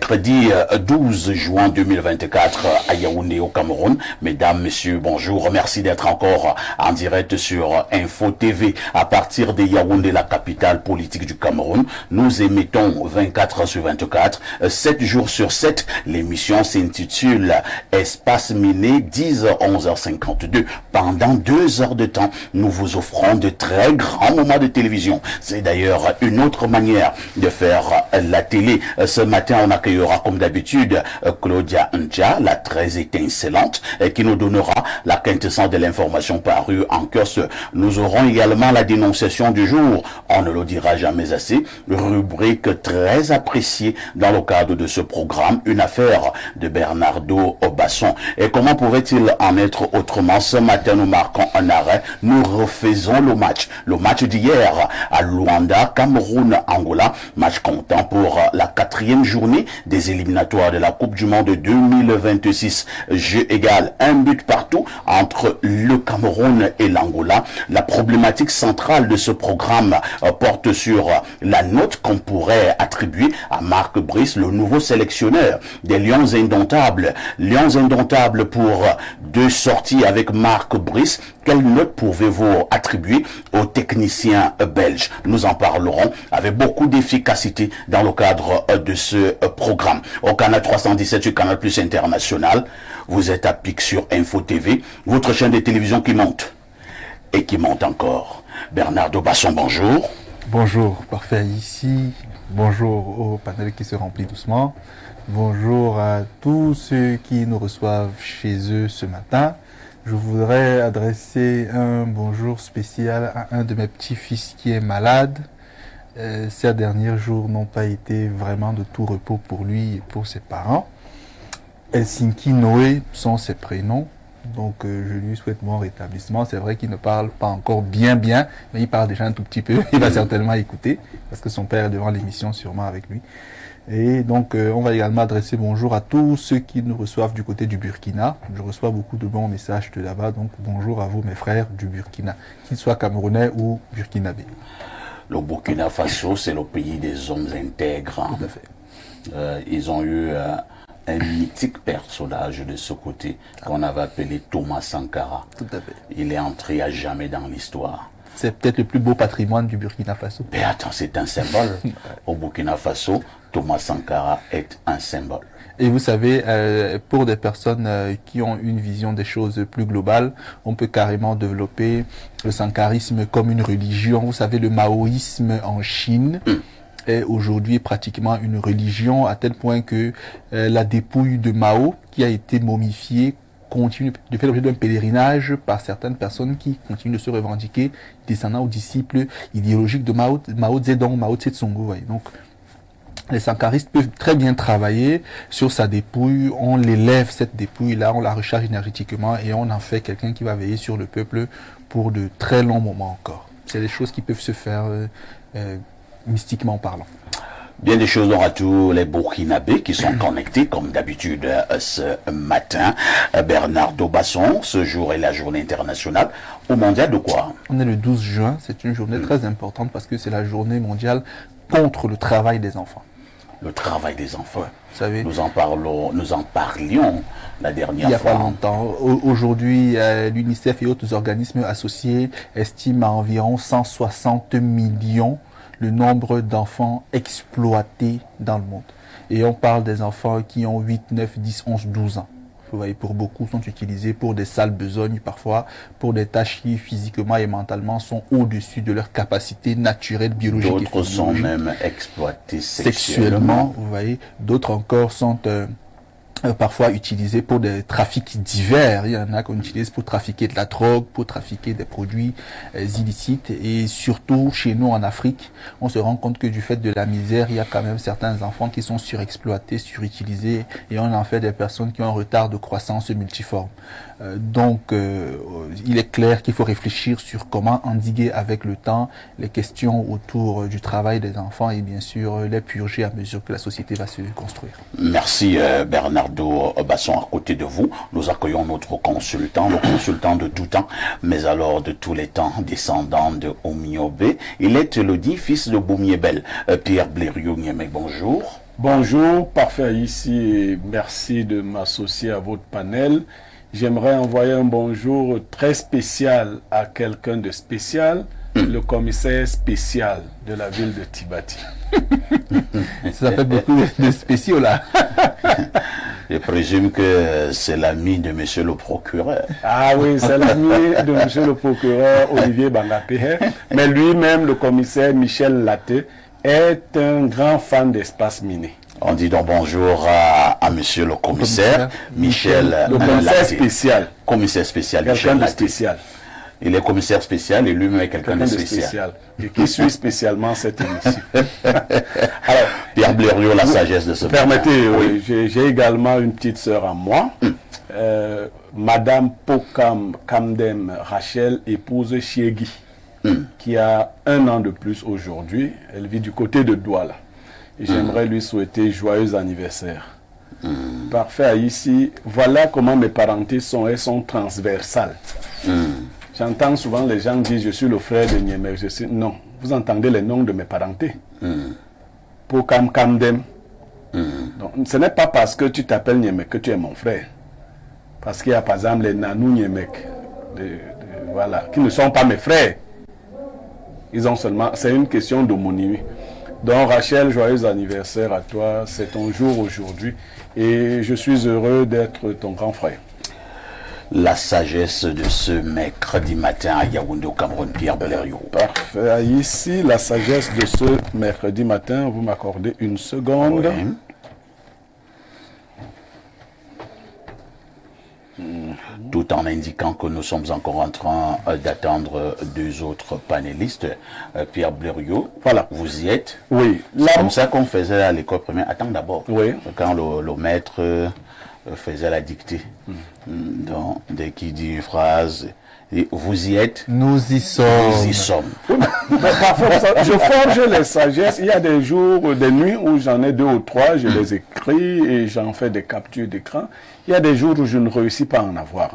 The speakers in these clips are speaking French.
mercredi 12 juin 2024 à Yaoundé au Cameroun. Mesdames, messieurs, bonjour. Merci d'être encore en direct sur Info TV à partir de Yaoundé, la capitale politique du Cameroun. Nous émettons 24 sur 24, 7 jours sur 7. L'émission s'intitule Espace Miné, 10h-11h52. Pendant 2 heures de temps, nous vous offrons de très grands moments de télévision. C'est d'ailleurs une autre manière de faire la télé. Ce matin, on accueillera comme d'habitude Claudia Nja, la très étincelante, qui nous donnera la quintessence de l'information parue en kiosque. Nous aurons également la dénonciation du jour. On ne le dira jamais assez. Rubrique très appréciée dans le cadre de ce programme, une affaire de Bernardo Basson. Et comment pouvait-il en être autrement? Ce matin, nous marquons un arrêt. Nous refaisons le match d'hier à Luanda, Cameroun, Angola. Match comptant pour la 4e journée des éliminatoires de la Coupe du Monde 2026. Jeu égal, un but partout entre le Cameroun et l'Angola. La problématique centrale de ce programme porte sur la note qu'on pourrait attribuer à Marc Brice, le nouveau sélectionneur des Lions Indomptables. Lions Indomptables pour 2 sorties avec Marc Brice. Quelle note pouvez-vous attribuer aux techniciens belges? Nous en parlerons avec beaucoup d'efficacité dans le cadre de ce programme. Au canal 317 sur Canal Plus International, vous êtes à pic sur Info TV, votre chaîne de télévision qui monte et qui monte encore. Bernardo Basson, bonjour. Bonjour, parfait ici. Bonjour au panel qui se remplit doucement. Bonjour à tous ceux qui nous reçoivent chez eux ce matin. Je voudrais adresser un bonjour spécial à un de mes petits-fils qui est malade. Ces derniers jours n'ont pas été vraiment de tout repos pour lui et pour ses parents. Helsinki Noé sont ses prénoms. Donc je lui souhaite bon rétablissement. C'est vrai qu'il ne parle pas encore bien, mais il parle déjà un tout petit peu. Il va certainement écouter parce que son père est devant l'émission sûrement avec lui. Et donc, on va également adresser bonjour à tous ceux qui nous reçoivent du côté du Burkina. Je reçois beaucoup de bons messages de là-bas. Donc, bonjour à vous, mes frères du Burkina, qu'ils soient camerounais ou burkinabés. Le Burkina Faso, c'est le pays des hommes intègres. Tout à fait. Ils ont eu un mythique personnage de ce côté qu'on avait appelé Thomas Sankara. Tout à fait. Il est entré à jamais dans l'histoire. C'est peut-être le plus beau patrimoine du Burkina Faso. Mais attends, c'est un symbole. Au Burkina Faso, Thomas Sankara est un symbole. Et vous savez, pour des personnes qui ont une vision des choses plus globales, on peut carrément développer le sankarisme comme une religion. Vous savez, le maoïsme en Chine est aujourd'hui pratiquement une religion, à tel point que la dépouille de Mao, qui a été momifiée, continue de faire l'objet d'un pèlerinage par certaines personnes qui continuent de se revendiquer descendants ou disciples idéologiques de Mao Zedong, Mao Tse-tung. Donc, les sankaristes peuvent très bien travailler sur sa dépouille. On l'élève, cette dépouille-là, on la recharge énergétiquement et on en fait quelqu'un qui va veiller sur le peuple pour de très longs moments encore. C'est des choses qui peuvent se faire mystiquement parlant. Bien des choses à tous les Burkinabés qui sont connectés comme d'habitude ce matin. Bernardo Basson, ce jour est la journée internationale au mondial de quoi? On est le 12 juin, c'est une journée très importante parce que c'est la journée mondiale contre le travail des enfants. Le travail des enfants. Ouais, vous savez, nous en parlions la dernière fois. Il n'y a pas longtemps. Aujourd'hui, l'UNICEF et autres organismes associés estiment à environ 160 millions le nombre d'enfants exploités dans le monde. Et on parle des enfants qui ont 8, 9, 10, 11, 12 ans. Vous voyez, pour beaucoup sont utilisés pour des sales besognes parfois, pour des tâches qui physiquement et mentalement sont au-dessus de leur capacité naturelle, biologique. D'autres sont même exploités sexuellement. Vous voyez, d'autres encore sont parfois utilisés pour des trafics divers. Il y en a qu'on utilise pour trafiquer de la drogue, pour trafiquer des produits illicites. Et surtout, chez nous en Afrique, on se rend compte que du fait de la misère, il y a quand même certains enfants qui sont surexploités, surutilisés, et on en fait des personnes qui ont un retard de croissance multiforme. Donc, il est clair qu'il faut réfléchir sur comment endiguer avec le temps les questions autour du travail des enfants et bien sûr les purger à mesure que la société va se construire. Merci Bernardo Basson. À côté de vous, nous accueillons notre consultant, le consultant de tout temps, mais alors de tous les temps, descendant de Omiobe. Il est le dit fils de Boumiebel. Pierre Blériot-Niémé, bonjour. Bonjour, parfait ici et merci de m'associer à votre panel. J'aimerais envoyer un bonjour très spécial à quelqu'un de spécial, le commissaire spécial de la ville de Tibati. Ça fait beaucoup de spéciaux là. Je présume que c'est l'ami de monsieur le procureur. Ah oui, c'est l'ami de monsieur le procureur Olivier Bangapé. Mais lui-même, le commissaire Michel Latte, est un grand fan d'espace miné. On dit donc bonjour à monsieur le commissaire Michel Le commissaire Latte. spécial. Commissaire spécial Quelqu'un Michel de Latte. spécial. Il est commissaire spécial et lui-même est quelqu'un de spécial. Et qui suit spécialement cette émission. Alors, Pierre Blériot, la sagesse de ce permettez, matin. oui, j'ai également une petite sœur à moi. Madame Pokam Kamdem Rachel, épouse Chiegi, qui a 1 an de plus aujourd'hui. Elle vit du côté de Douala. Et j'aimerais lui souhaiter joyeux anniversaire. Parfait, ici, voilà comment mes parentés sont. Elles sont transversales. J'entends souvent les gens dire je suis le frère de Niemek. Non, vous entendez les noms de mes parentés. Pokam Kamdem. Donc, ce n'est pas parce que tu t'appelles Niemek que tu es mon frère. Parce qu'il y a par exemple les Nanou Niemek, voilà, qui ne sont pas mes frères. Ils ont seulement, c'est une question d'homonymie. Donc Rachel, joyeux anniversaire à toi, c'est ton jour aujourd'hui et je suis heureux d'être ton grand frère. La sagesse de ce mercredi matin à Yaoundé au Cameroun, Pierre Blériot. Parfait. Ici, la sagesse de ce mercredi matin, vous m'accordez une seconde. Tout en indiquant que nous sommes encore en train d'attendre 2 autres panélistes. Pierre Blériot, Voilà. vous y êtes? Oui. C'est comme ça qu'on faisait à l'école primaire. Attends d'abord. Oui. Quand le maître faisait la dictée. Donc, dès qu'il dit une phrase, il dit, vous y êtes? Nous y sommes. Nous y sommes. Mais parfois, je forge les sagesses. Il y a des jours, des nuits où j'en ai 2 ou 3, je les écris et j'en fais des captures d'écran. Il y a des jours où je ne réussis pas à en avoir.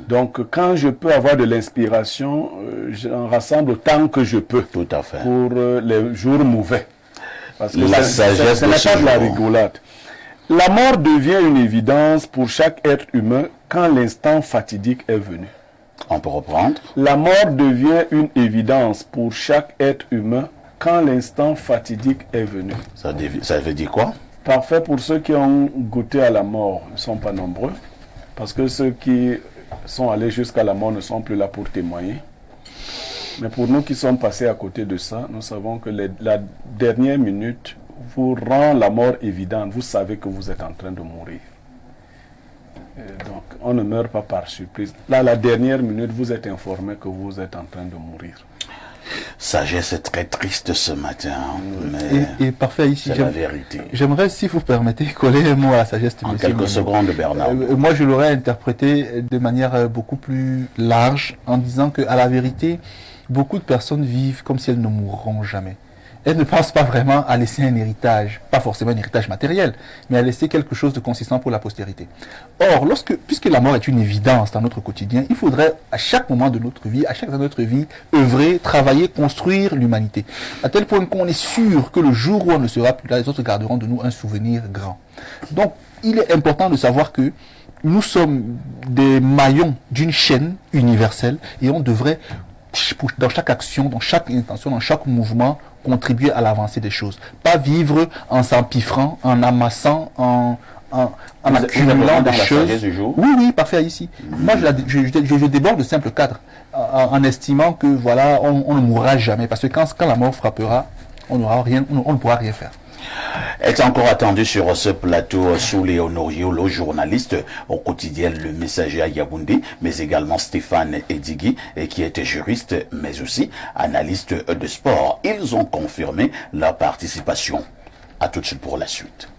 Donc, quand je peux avoir de l'inspiration, j'en rassemble autant que je peux. Tout à fait. Pour les jours mauvais. Parce que La sagesse ce de n'est ce pas de la jour. rigolade. La mort devient une évidence pour chaque être humain quand l'instant fatidique est venu. On peut reprendre. La mort devient une évidence pour chaque être humain quand l'instant fatidique est venu. Ça veut dire quoi? Parfait pour ceux qui ont goûté à la mort, ils ne sont pas nombreux. Parce que ceux qui sont allés jusqu'à la mort ne sont plus là pour témoigner. Mais pour nous qui sommes passés à côté de ça, nous savons que la dernière minute vous rend la mort évidente. Vous savez que vous êtes en train de mourir. Et donc, on ne meurt pas par surprise. Là, la dernière minute, vous êtes informé que vous êtes en train de mourir. Sagesse est très triste ce matin, mais Et parfait ici. c'est la vérité. J'aimerais, si vous permettez, coller un mot à la sagesse de En monsieur quelques Mounou. secondes, Bernard. Moi, je l'aurais interprété de manière beaucoup plus large en disant que, à la vérité, beaucoup de personnes vivent comme si elles ne mourront jamais. Elles ne pensent pas vraiment à laisser un héritage, pas forcément un héritage matériel, mais à laisser quelque chose de consistant pour la postérité. Or, puisque la mort est une évidence dans notre quotidien, il faudrait à chaque moment de notre vie, à chaque instant de notre vie, œuvrer, travailler, construire l'humanité. À tel point qu'on est sûr que le jour où on ne sera plus là, les autres garderont de nous un souvenir grand. Donc, il est important de savoir que nous sommes des maillons d'une chaîne universelle et on devrait, dans chaque action, dans chaque intention, dans chaque mouvement, contribuer à l'avancée des choses. Pas vivre en s'empiffrant, en amassant, en accumulant des choses. Oui, parfait ici. Moi, je déborde de simple cadre, en estimant que voilà, on ne mourra jamais, parce que quand la mort frappera, on ne pourra rien faire. Est encore attendu sur ce plateau Soulé Honorio, le journaliste au quotidien Le Messager à Yaoundé, mais également Stéphane Edigui, qui était juriste, mais aussi analyste de sport. Ils ont confirmé leur participation. À tout de suite pour la suite.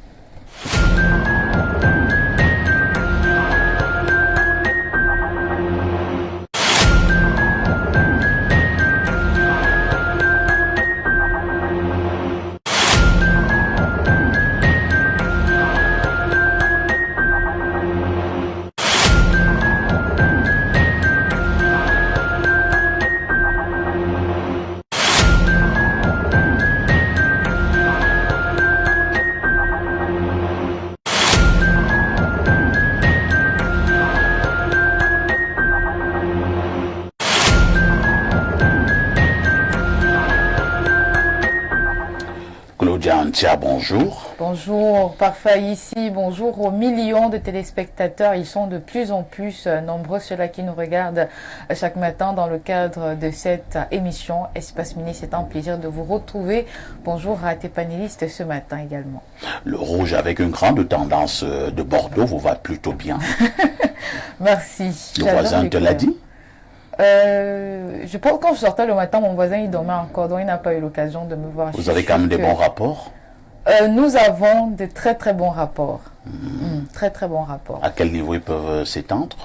Claudia, bonjour. Bonjour, parfait ici. Bonjour aux millions de téléspectateurs. Ils sont de plus en plus nombreux, ceux-là qui nous regardent chaque matin dans le cadre de cette émission Espace Mini. C'est un plaisir de vous retrouver. Bonjour à tes panélistes ce matin également. Le rouge avec une grande tendance de Bordeaux vous va plutôt bien. Merci. Le voisin te l'a dit? Je pense que quand je sortais le matin, mon voisin il dormait encore, donc il n'a pas eu l'occasion de me voir. Vous avez quand même des bons rapports? Nous avons de très très bons rapports. Très très bons rapports. À quel niveau ils peuvent s'étendre?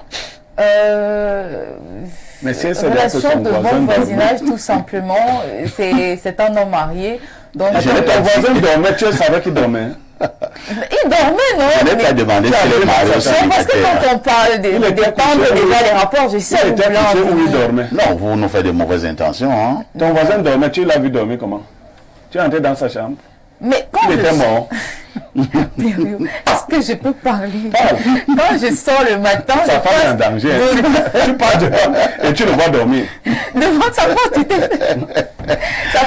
Mais c'est relation de bon voisinage, tout simplement. C'est un homme marié. Donc, ton voisin dormait, tu savais qu'il dormait. Il dormait, non? Je n'ai pas demandé si les mariés parce que quand on parle de dépendre déjà les rapports, je sais où il dormait. Non, vous nous faites de mauvaises intentions. Hein? Ton voisin dormait, tu l'as vu dormir comment? Tu es entré dans sa chambre? Mais quand il était mort. Est-ce que je peux parler? Quand je sors le matin, sa femme est en danger. Tu pars dehors et tu le vois dormir. Devant sa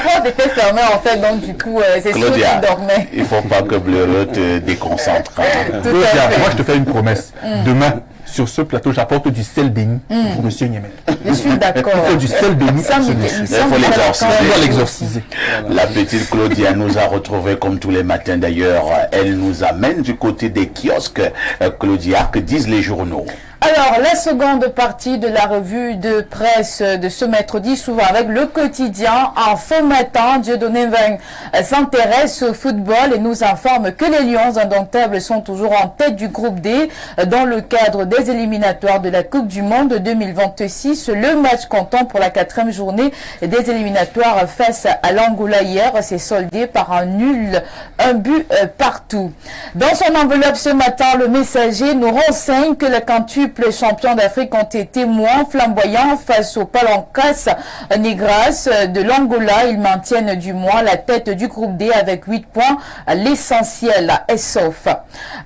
porte était fermée en fait, donc du coup, c'est sûr qu'il dormait. Il ne faut pas que Bleureux te déconcentre. Claudia, moi je te fais une promesse. Demain, sur ce plateau, j'apporte du sel béni pour monsieur Niemet. Je suis d'accord. Il faut du sel béni pour ce monsieur. Il faut l'exorciser. La petite Claudia nous a retrouvés comme tous les matins d'ailleurs. Elle nous amène du côté des kiosques. Claudia, que disent les journaux? Alors, la seconde partie de la revue de presse de ce mercredi s'ouvre avec le quotidien. En fin matin, Dieudonné Mbengue s'intéresse au football et nous informe que les Lions indomptables sont toujours en tête du groupe D dans le cadre des éliminatoires de la Coupe du Monde 2026. Le match comptant pour la 4e journée des éliminatoires face à l'Angola hier s'est soldé par un nul, un but partout. Dans son enveloppe ce matin, le Messager nous renseigne que le quintuple champions d'Afrique ont été moins flamboyants face aux Palancas Negras de l'Angola. Ils maintiennent du moins la tête du groupe D avec 8 points, l'essentiel est sauf.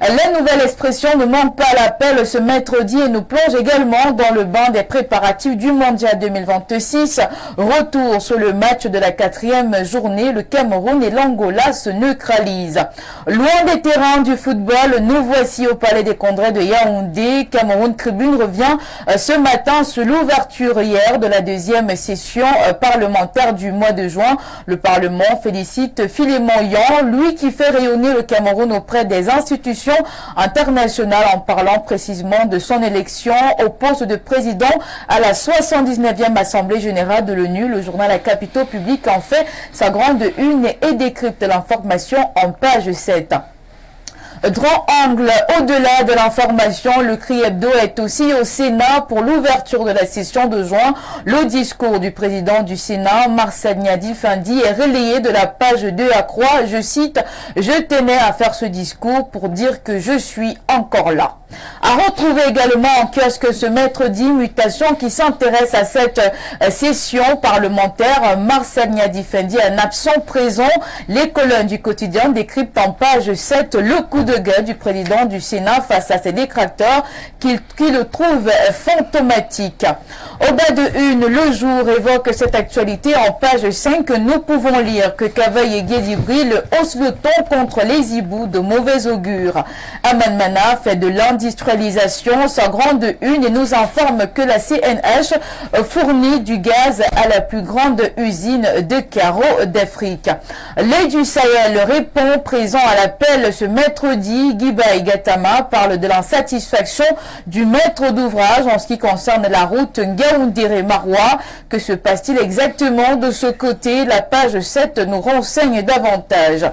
La nouvelle expression ne manque pas à l'appel ce mercredi et nous plonge également dans le bain des préparatifs du Mondial 2026. Retour sur le match de la 4e journée, le Cameroun et l'Angola se neutralisent. Loin des terrains du football, nous voici au Palais des Congrès de Yaoundé. Cameroun Tribune revient ce matin sur l'ouverture hier de la 2e session parlementaire du mois de juin. Le Parlement félicite Philémon Yan, lui qui fait rayonner le Cameroun auprès des institutions internationales en parlant précisément de son élection au poste de président à la 79e Assemblée générale de l'ONU. Le journal La Capitaux public en fait sa grande une et décrypte l'information en page 7. Grand angle, au-delà de l'information, le Cri Hebdo est aussi au Sénat pour l'ouverture de la session de juin. Le discours du président du Sénat, Marcel Niadi-Fendi, est relayé de la page 2 à Croix. Je cite, « Je tenais à faire ce discours pour dire que je suis encore là ». À retrouver également en kiosque ce mercredi, mutation qui s'intéresse à cette session parlementaire. Marcel Niadi-Fendi, un absent présent. Les colonnes du quotidien décryptent en page 7 le coup de gueule du président du Sénat face à ses détracteurs qui le trouvent fantomatique. Au bas de une, le jour évoque cette actualité. En page 5, nous pouvons lire que Cavaille et Guédibri haussent le ton contre les hiboux de mauvais augure. Aman Mana fait de l'industrialisation sa grande une et nous informe que la CNH fournit du gaz à la plus grande usine de carreaux d'Afrique. L'œil du Sahel répond présent à l'appel ce mercredi. Guiba Gatama parle de l'insatisfaction du maître d'ouvrage en ce qui concerne la route Ngaoundéré-Maroua. Que se passe-t-il exactement de ce côté? La page 7 nous renseigne davantage.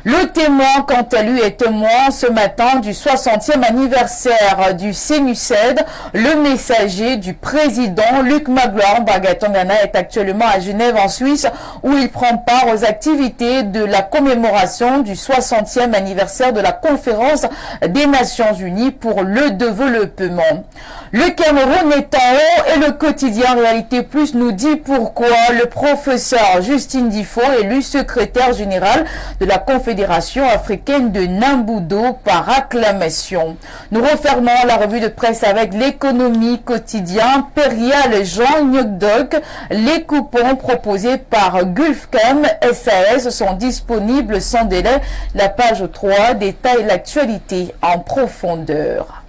Le Témoin, quant à lui, est témoin ce matin du 60e anniversaire du CNUSED. Le messager du président Luc Magloire Bagatongana est actuellement à Genève en Suisse où il prend part aux activités de la commémoration du 60e anniversaire de la conférence des Nations Unies pour le développement. Le Cameroun est en haut et le quotidien Réalité Plus nous dit pourquoi. Le professeur Justine Difford, élu secrétaire général de la Confédération africaine de Nambudo par acclamation. Nous refermons la revue de presse avec l'économie quotidien. Perial Jean Nyogdog, les coupons proposés par Gulfcam SAS sont disponibles sans délai. La page 3 détaille l'actualité en profondeur.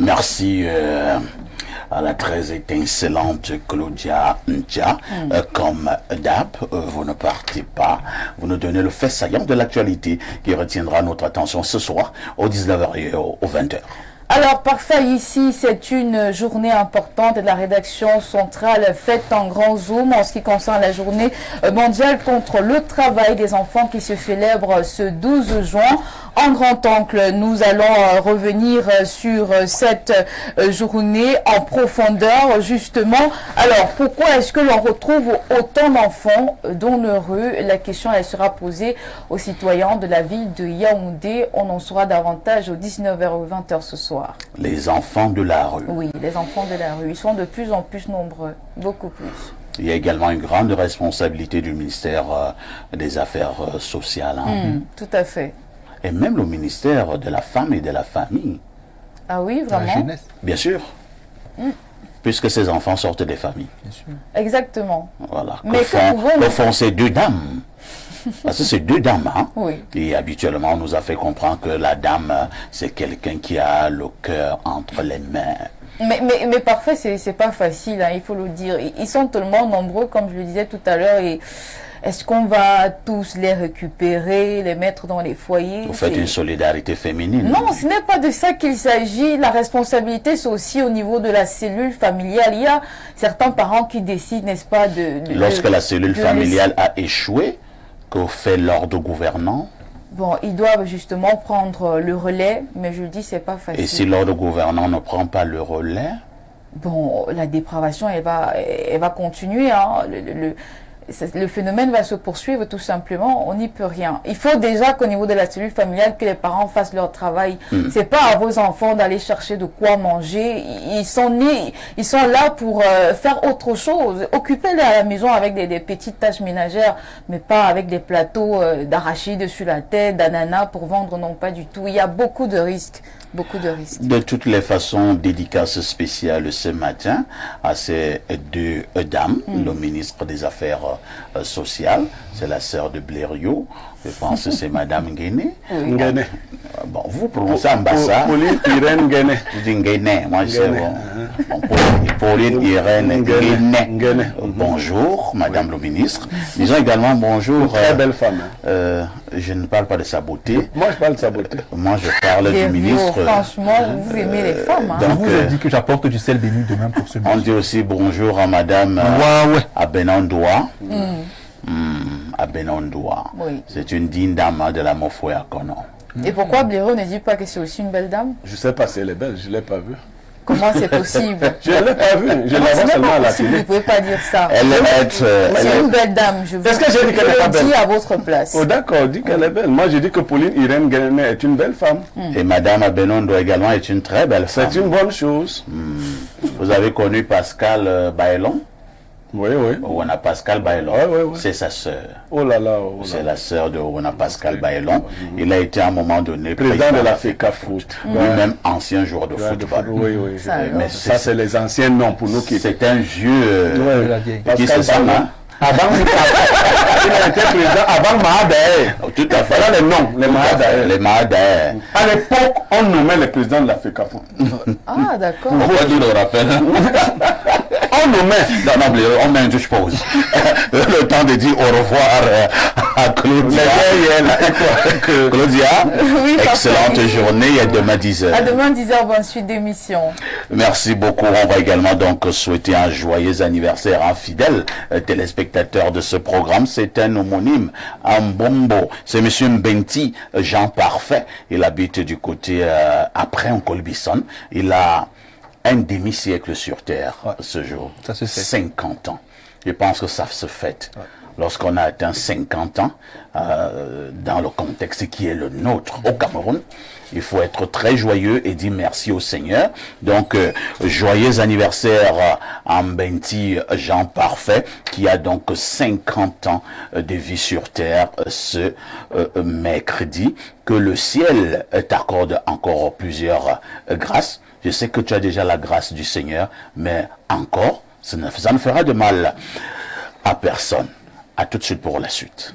Merci à la très étincelante Claudia Ntia. Comme d'hab, vous ne partez pas. Vous nous donnez le fait saillant de l'actualité qui retiendra notre attention ce soir au 19h et au 20h. Alors, parfait, ici, c'est une journée importante de la rédaction centrale faite en grand zoom en ce qui concerne la journée mondiale contre le travail des enfants qui se célèbre ce 12 juin. En grand-oncle, nous allons revenir sur cette journée en profondeur, justement. Alors, pourquoi est-ce que l'on retrouve autant d'enfants dans nos rues? La question, elle sera posée aux citoyens de la ville de Yaoundé. On en saura davantage au 19h ou 20h ce soir. Les enfants de la rue. Oui, les enfants de la rue. Ils sont de plus en plus nombreux, beaucoup plus. Il y a également une grande responsabilité du ministère des Affaires sociales. Tout à fait. Et même le ministère de la Femme et de la Famille. Ah oui, La vraiment? jeunesse, Bien sûr. Puisque ces enfants sortent des familles. bien sûr. Exactement. Voilà. Mais Que font ces deux dames? Parce que c'est deux dames, hein? Oui. Et habituellement, on nous a fait comprendre que la dame, c'est quelqu'un qui a le cœur entre les mains. Mais parfait, c'est pas facile, hein, il faut le dire. Ils sont tellement nombreux, comme je le disais tout à l'heure, et est-ce qu'on va tous les récupérer, les mettre dans les foyers? Vous faites une solidarité féminine. Non, ce n'est pas de ça qu'il s'agit. La responsabilité, c'est aussi au niveau de la cellule familiale. Il y a certains parents qui décident, n'est-ce pas, Lorsque la cellule de familiale a échoué, que fait l'ordre gouvernant? Bon, ils doivent justement prendre le relais, mais je le dis, c'est pas facile. Et si l'ordre gouvernant ne prend pas le relais? Bon, la dépravation, elle va continuer, hein. Le phénomène va se poursuivre tout simplement, on n'y peut rien. Il faut déjà qu'au niveau de la cellule familiale, que les parents fassent leur travail. C'est pas à vos enfants d'aller chercher de quoi manger. Ils sont nés, ils sont là pour faire autre chose. Occupez-les à la maison avec des petites tâches ménagères, mais pas avec des plateaux d'arachides sur la tête, d'ananas pour vendre, non pas du tout. Il y a beaucoup de risques. Beaucoup de risques. De toutes les façons, dédicace spéciale ce matin à ces deux dames, le ministre des Affaires sociales, c'est la sœur de Blériot, je pense que c'est Madame Nguéné. Nguéné. Bon, vous prononcez Ambassa. Pauline Irène Nguéné. Je dis Nguéné, moi je sais Nguéné. bon. Pauline Irène Nguéné. Nguéné. Bonjour, Madame le ministre. Disons également bonjour. Très belle femme. Je ne parle pas de sa beauté. Moi, je parle de sa beauté. Moi, je parle du ministre. Franchement, vous aimez les femmes. Hein. Je Donc, vous ai dit que j'apporte du sel béni demain pour ce on monsieur. dit aussi bonjour à Madame Ouais. Abenondoa. Abenondoa. Oui. C'est une digne dame de la Mofoué à Kono. Et pourquoi Blériot ne dit pas que c'est aussi une belle dame? Je sais pas si elle est belle, je ne l'ai pas vue. Comment c'est possible? Je ne l'ai pas vue, je la Non, ce vois n'est seulement pas à la possible, vous télé. ne pouvez pas dire ça. Elle est C'est une belle dame, je vous Est-ce que j'ai dit qu'elle est pas le dis belle? à votre place. Oh d'accord, dis qu'elle est belle. Moi, je dis que Pauline Irène Nguéné est une belle femme. et Madame Abenondoa également est une très belle femme. C'est une bonne chose. Vous avez connu Pascal Baélon? Oui, oui. Owana Pascal Baélon. Ouais, ouais, ouais. C'est sa sœur. Oh là là, oh là C'est là. la sœur de Owana Pascal Baélon. Il a été à un moment donné Président de la FECA Foot. lui-même ancien joueur de Ouais, de football. foot, oui, oui. Ça, alors. Mais Ça, c'est les anciens noms pour nous qui... c'est un vieux Ouais. La vieille. qui Pascal se sent Baélon. là. Avant, il a été président avant Mahadae. Tout à fait. Voilà les noms, les Mahadae. Les Mahadae. À l'époque, on nommait les présidents de la FECA Foot. Ah, d'accord. Pourquoi tu le rappelles? On nommait. Non, non, mais on met une touche pause. Le temps de dire au revoir à Claudia. Claudia, Oui, excellente parfait. journée et à demain 10h. À demain 10h, bonne suite d'émission. Merci beaucoup. On va également donc souhaiter un joyeux anniversaire à un fidèle téléspectateur de ce programme. C'est un homonyme, un bombo. C'est Monsieur Mbenti, Jean Parfait. Il habite du côté après en Colbison. Il a un demi-siècle sur Terre ce jour. Ça se fait. 50 ans. Je pense que ça se fête. lorsqu'on a atteint 50 ans, dans le contexte qui est le nôtre au Cameroun, il faut être très joyeux et dire merci au Seigneur. Donc, joyeux anniversaire à Mbenti Jean Parfait, qui a donc 50 ans de vie sur terre ce mercredi. Que le ciel t'accorde encore plusieurs grâces. Je sais que tu as déjà la grâce du Seigneur, mais encore, ça ne fera de mal à personne. À tout de suite pour la suite.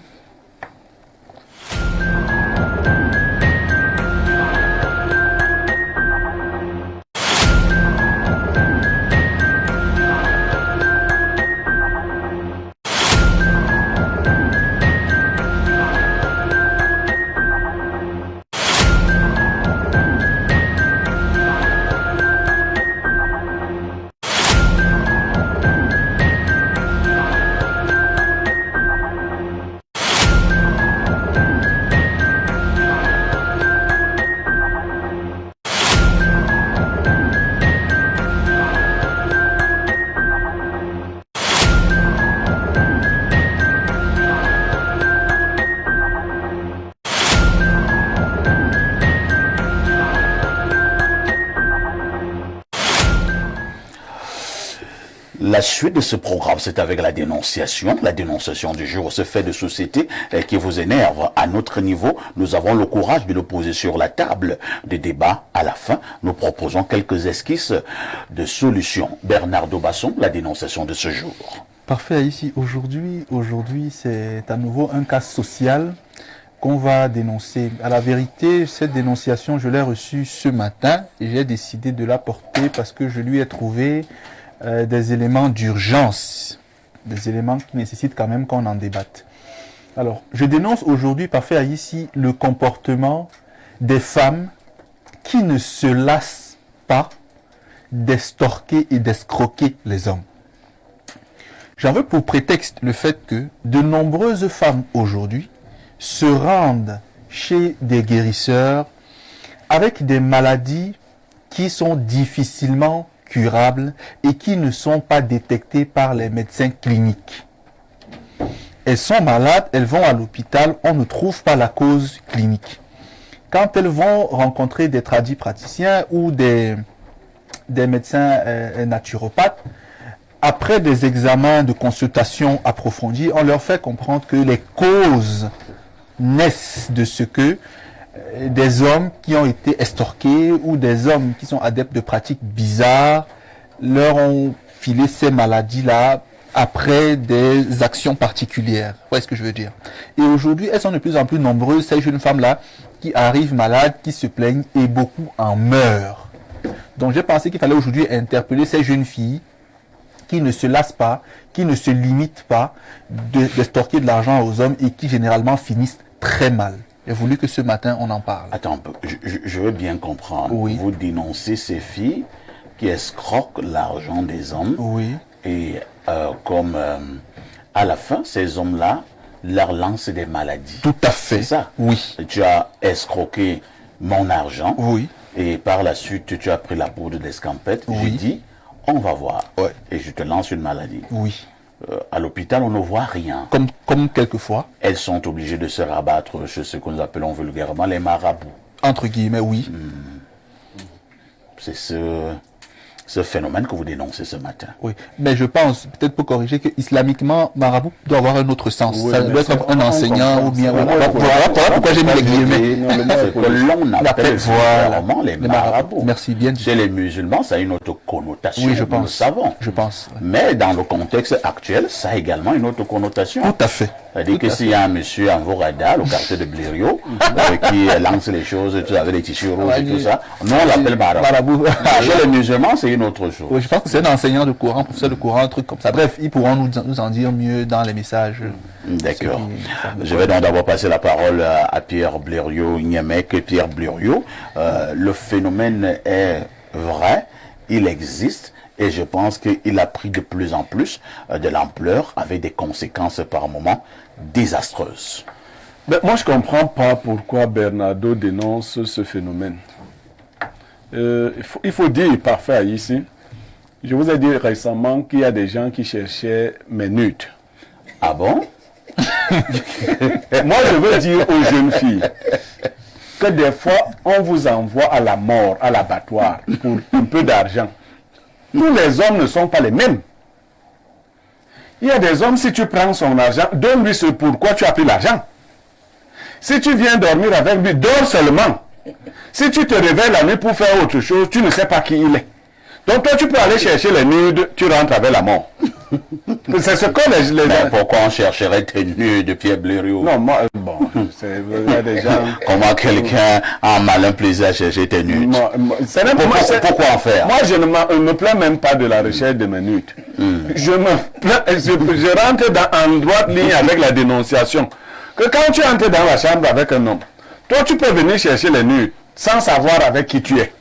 La suite de ce programme, c'est avec la dénonciation du jour, ce fait de société qui vous énerve. À notre niveau, nous avons le courage de le poser sur la table des débats. À la fin, nous proposons quelques esquisses de solutions. Bernardo Basson, la dénonciation de ce jour. Parfait, ici, aujourd'hui, c'est à nouveau un cas social qu'on va dénoncer. À la vérité, cette dénonciation, je l'ai reçue ce matin et j'ai décidé de la porter parce que je lui ai trouvé des éléments d'urgence, des éléments qui nécessitent quand même qu'on en débatte. Alors, je dénonce aujourd'hui, parfait ici, le comportement des femmes qui ne se lassent pas d'estorquer et d'escroquer les hommes. J'en veux pour prétexte le fait que de nombreuses femmes aujourd'hui se rendent chez des guérisseurs avec des maladies qui sont difficilement curables et qui ne sont pas détectées par les médecins cliniques. Elles sont malades, elles vont à l'hôpital, on ne trouve pas la cause clinique. Quand elles vont rencontrer des praticiens ou des médecins naturopathes, après des examens de consultation approfondis, on leur fait comprendre que les causes naissent de ce que des hommes qui ont été estorqués ou des hommes qui sont adeptes de pratiques bizarres leur ont filé ces maladies-là après des actions particulières. Vous voyez ce que je veux dire? Et aujourd'hui, elles sont de plus en plus nombreuses, ces jeunes femmes-là, qui arrivent malades, qui se plaignent et beaucoup en meurent. Donc j'ai pensé qu'il fallait aujourd'hui interpeller ces jeunes filles qui ne se lassent pas, qui ne se limitent pas d'estorquer de l'argent aux hommes et qui généralement finissent très mal. J'ai voulu que ce matin, on en parle. Attends un peu, je veux bien comprendre. Oui. Vous dénoncez ces filles qui escroquent l'argent des hommes. Oui. Et à la fin, ces hommes-là leur lancent des maladies. Tout à fait. C'est ça? Oui. Tu as escroqué mon argent. Oui. Et par la suite, tu as pris la poudre d'escampette. Oui. J'ai dit, on va voir. Ouais. Et je te lance une maladie. Oui. À l'hôpital, on ne voit rien. Comme quelquefois. Elles sont obligées de se rabattre chez ce que nous appelons vulgairement les marabouts. Entre guillemets, oui. C'est ce phénomène que vous dénoncez ce matin. Oui. Mais je pense, peut-être pour corriger, que islamiquement, marabout doit avoir un autre sens. Oui, ça doit être un enseignant ou bien... Voilà pourquoi j'ai mis les guillemets. C'est que l'on appelle vulgairement les marabouts. Merci bien dit. Chez les musulmans, ça a une autre connotation, Oui, je nous le pense. savons. Je pense. Ouais. Mais dans le contexte actuel, ça a également une autre connotation. Tout à fait. C'est-à-dire que s'il y a un monsieur en Vorada, au quartier de Blériot, qui lance les choses, avec les tissus rouges et tout ça, nous on l'appelle marabout. Chez les musulmans, c'est une autre chose. Oui, je pense que c'est un enseignant de Coran, professeur de Coran, un truc comme ça. Bref, ils pourront nous en dire mieux dans les messages. D'accord. Je vais donc d'abord passer la parole à Pierre Blériot, Niamek. Pierre Blériot, le phénomène est vrai, il existe. Et je pense qu'il a pris de plus en plus de l'ampleur avec des conséquences par moments désastreuses. Ben, moi, je ne comprends pas pourquoi Bernardo dénonce ce phénomène. Il faut dire, parfait ici, je vous ai dit récemment qu'il y a des gens qui cherchaient mes nudes. Ah bon? Moi, je veux dire aux jeunes filles que des fois, on vous envoie à la mort, à l'abattoir, pour un peu d'argent. Tous les hommes ne sont pas les mêmes. Il y a des hommes, si tu prends son argent, donne-lui ce pourquoi tu as pris l'argent. Si tu viens dormir avec lui, dors seulement. Si tu te réveilles la nuit pour faire autre chose, tu ne sais pas qui il est. Donc toi, tu peux aller chercher les nudes, tu rentres avec la mort. C'est ce que les Mais pourquoi on chercherait tes nudes de Pierre Blériot? Non, moi, bon, il y a des gens... Comment quelqu'un a un malin plaisir à chercher tes nudes? Pourquoi en faire? Moi, je ne me plains même pas de la recherche de mes nudes. Je rentre en droite ligne avec la dénonciation. Que quand tu entres dans la chambre avec un homme, toi, tu peux venir chercher les nudes sans savoir avec qui tu es.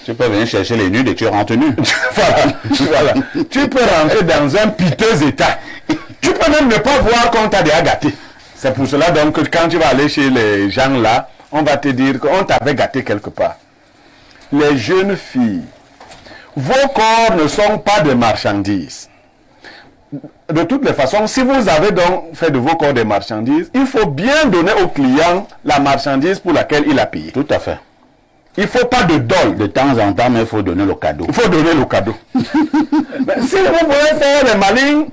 Tu peux venir chercher les nudes et tu rentres nu. Voilà. Tu peux rentrer dans un piteux état. Tu peux même ne pas voir qu'on t'a déjà gâté. C'est pour cela donc que quand tu vas aller chez les gens là, on va te dire qu'on t'avait gâté quelque part. Les jeunes filles, vos corps ne sont pas des marchandises. De toutes les façons, si vous avez donc fait de vos corps des marchandises, il faut bien donner au client la marchandise pour laquelle il a payé. Tout à fait. Il ne faut pas de dol. De temps en temps, mais il faut donner le cadeau. Il faut donner le cadeau. Mais si vous voulez faire les malines,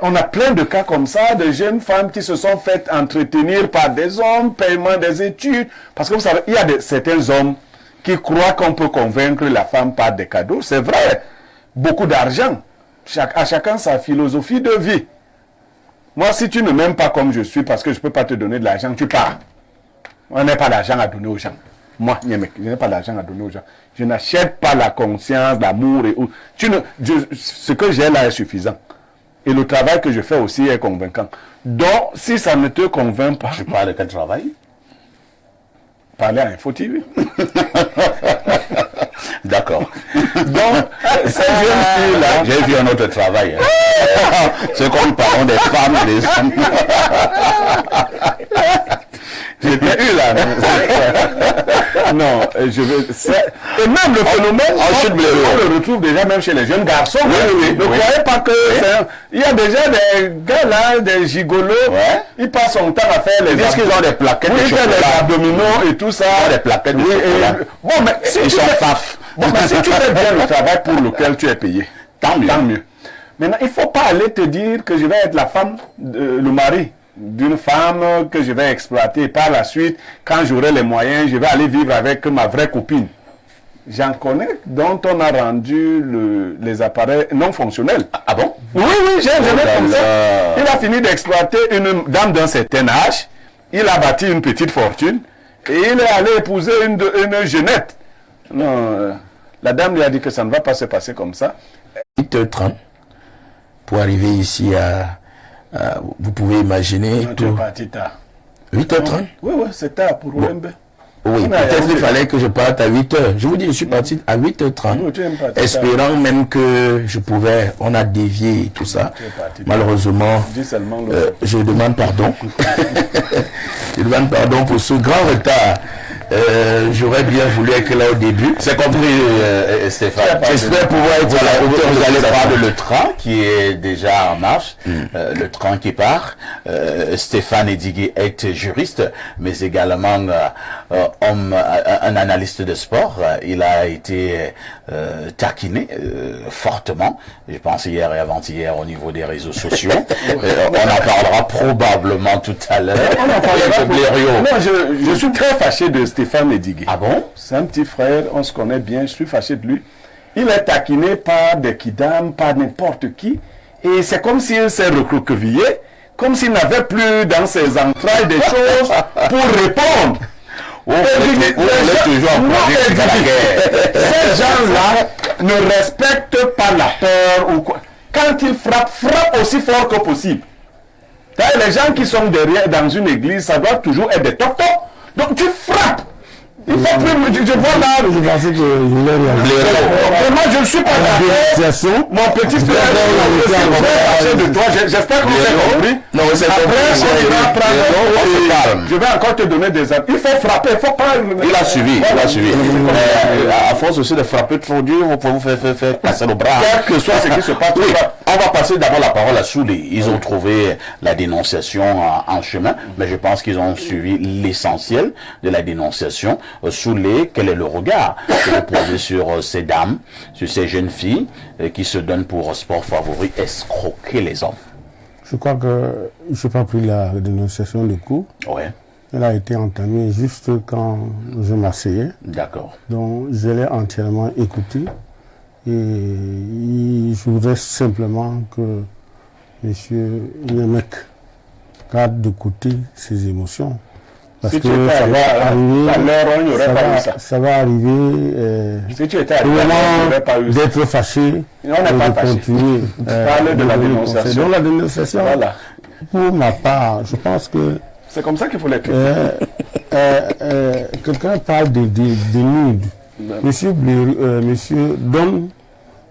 on a plein de cas comme ça, de jeunes femmes qui se sont faites entretenir par des hommes, paiement des études. Parce que vous savez, il y a certains hommes qui croient qu'on peut convaincre la femme par des cadeaux. C'est vrai, beaucoup d'argent. À chacun sa philosophie de vie. Moi, si tu ne m'aimes pas comme je suis, parce que je ne peux pas te donner de l'argent, tu pars. On n'a pas d'argent à donner aux gens. Moi, je n'ai pas d'argent à donner aux gens. Je n'achète pas la conscience, l'amour et ce que j'ai là est suffisant. Et le travail que je fais aussi est convaincant. Donc, si ça ne te convainc pas... Je parle de quel travail? Parler à Info TV. D'accord. Donc, ces jeunes filles-là... J'ai vu un autre travail. Hein. C'est comme nous parlons des femmes et des hommes. J'étais eu là. Non, je vais... Et même le phénomène, on le retrouve déjà même chez les jeunes garçons. Ne croyez pas que... Il y a déjà des gars là, des gigolos, ils passent son temps à faire les... Est-ce qu'ils ont des plaquettes de chocolat? Les abdominaux et tout ça. Ils ont des plaquettes de chocolat. Bon, mais si ils sont faf. Bon, mais si tu fais bien le travail pour lequel tu es payé, tant mieux. Maintenant, il ne faut pas aller te dire que je vais être la femme, le mari d'une femme que je vais exploiter. Par la suite, quand j'aurai les moyens, je vais aller vivre avec ma vraie copine. J'en connais dont on a rendu les appareils non fonctionnels. Ah bon? Oui, j'ai comme ça. Il a fini d'exploiter une dame d'un certain âge. Il a bâti une petite fortune. Et il est allé épouser une jeunette. Non, la dame lui a dit que ça ne va pas se passer comme ça. 8h30 pour arriver ici vous pouvez imaginer Non, tout. tu es parti tard. 8h30? Oui, c'est tard pour Ouembe. Oui, peut-être il fallait que je parte à 8h. Je vous dis, je suis parti à 8h30, Non, tu es parti espérant même que je pouvais, on a dévié et tout ça. Malheureusement, Dis seulement je demande pardon. Je demande pardon pour ce grand retard. J'aurais bien voulu être là au début. C'est compris, Stéphane. J'espère pouvoir être à la hauteur. Vous allez prendre le train qui est déjà en marche, le train qui part. Stéphane Edigué est juriste, mais également un analyste de sport. Il a été taquiné fortement, je pense hier et avant-hier au niveau des réseaux sociaux. On en parlera probablement tout à l'heure. Non, je suis très fâché de Stéphane Edigué. Ah bon? C'est un petit frère, on se connaît bien, je suis fâché de lui. Il est taquiné par des kidams, par n'importe qui. Et c'est comme s'il s'est recroquevillé, comme s'il n'avait plus dans ses entrailles des choses pour répondre. Ces gens-là ne respectent pas la peur ou quoi. Quand ils frappent aussi fort que possible. Les gens qui sont derrière dans une église, ça doit toujours être des toc-toc. Donc tu frappes. Il faut plus. Je vois là. Je pensais que je voulais réaliser. Moi, je ne suis pas d'accord. Mon petit frère, de toi. J'espère que vous avez compris. Non, c'est je vais encore te donner des avis. Il faut frapper. Il faut pas. Il a suivi. Mais à force aussi de frapper trop dur, vous pouvez vous faire casser le bras. Quel que soit ce qui se passe, On va passer d'abord la parole à Soulé. Ils ont trouvé la dénonciation en chemin, mais je pense qu'ils ont suivi l'essentiel de la dénonciation. Soulé, quel est le regard que vous posez sur ces dames, sur ces jeunes filles qui se donnent pour sport favori escroquer les hommes? Je crois que je n'ai pas pris la dénonciation de coup. Ouais, Elle a été entamée juste quand je m'asseyais. d'accord. Donc, je l'ai entièrement écoutée. Et je voudrais simplement que M. Niemek garde de côté ses émotions. Parce Si que tu étais ça va arriver. à l'heure, on n'y aurait pas eu ça. Ça va arriver. Si tu étais Au arrivé, on moment n'aurait pas eu ça. d'être fâché, Et on n'est et pas de fâché. continuer. Parle de la dénonciation. Donc la dénonciation, Voilà. pour ma part, je pense que C'est comme ça qu'il faut l'écrire. quelqu'un parle de nude. Monsieur Don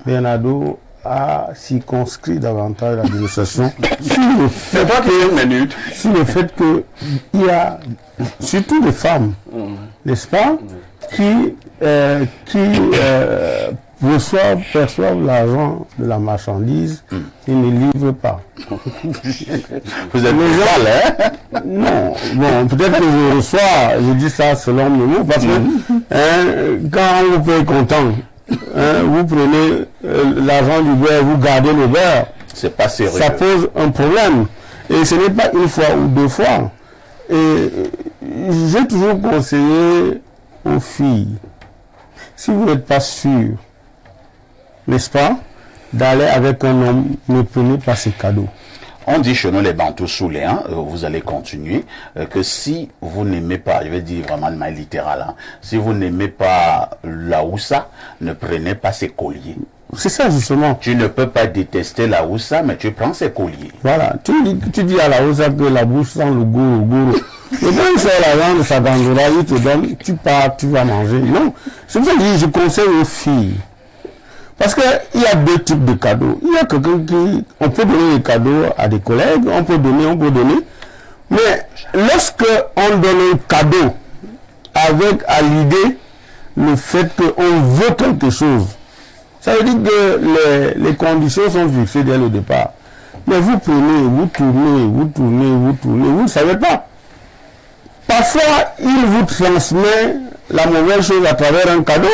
Bernardo a circonscrit davantage la dénonciation sur le fait C'est toi qui es une minute. sur le fait qu'il y a surtout des femmes, n'est-ce pas, qui perçoivent l'argent de la marchandise et ne livrent pas. Vous êtes mal, hein? Non, bon, peut-être que je reçois, je dis ça selon mes mots, parce que quand vous paye content, vous prenez l'argent du beurre, vous gardez le beurre, C'est pas sérieux. ça pose un problème. Et ce n'est pas une fois ou deux fois. Et j'ai toujours conseillé aux filles, si vous n'êtes pas sûr, n'est-ce pas, d'aller avec un homme, ne prenez pas ses cadeaux. On dit chez nous les Bantous Soulé, hein, vous allez continuer, que si vous n'aimez pas, je vais dire vraiment de manière littérale, hein, si vous n'aimez pas la Oussa, ne prenez pas ses colliers. C'est ça justement. Tu ne peux pas détester la Oussa, mais tu prends ses colliers. Voilà, tu dis à la Oussa que la bouche sent le gourou. Et quand il sort l'argent de sa gangora, il te donne, tu pars, tu vas manger. Non, c'est pour ça que je conseille aux filles. Parce qu'il y a deux types de cadeaux. Il y a quelqu'un qui, on peut donner des cadeaux à des collègues, on peut donner. Mais lorsque on donne un cadeau avec à l'idée le fait qu'on veut quelque chose, ça veut dire que les conditions sont fixées dès le départ. Mais vous prenez, vous tournez, vous ne savez pas. Parfois, il vous transmet la mauvaise chose à travers un cadeau.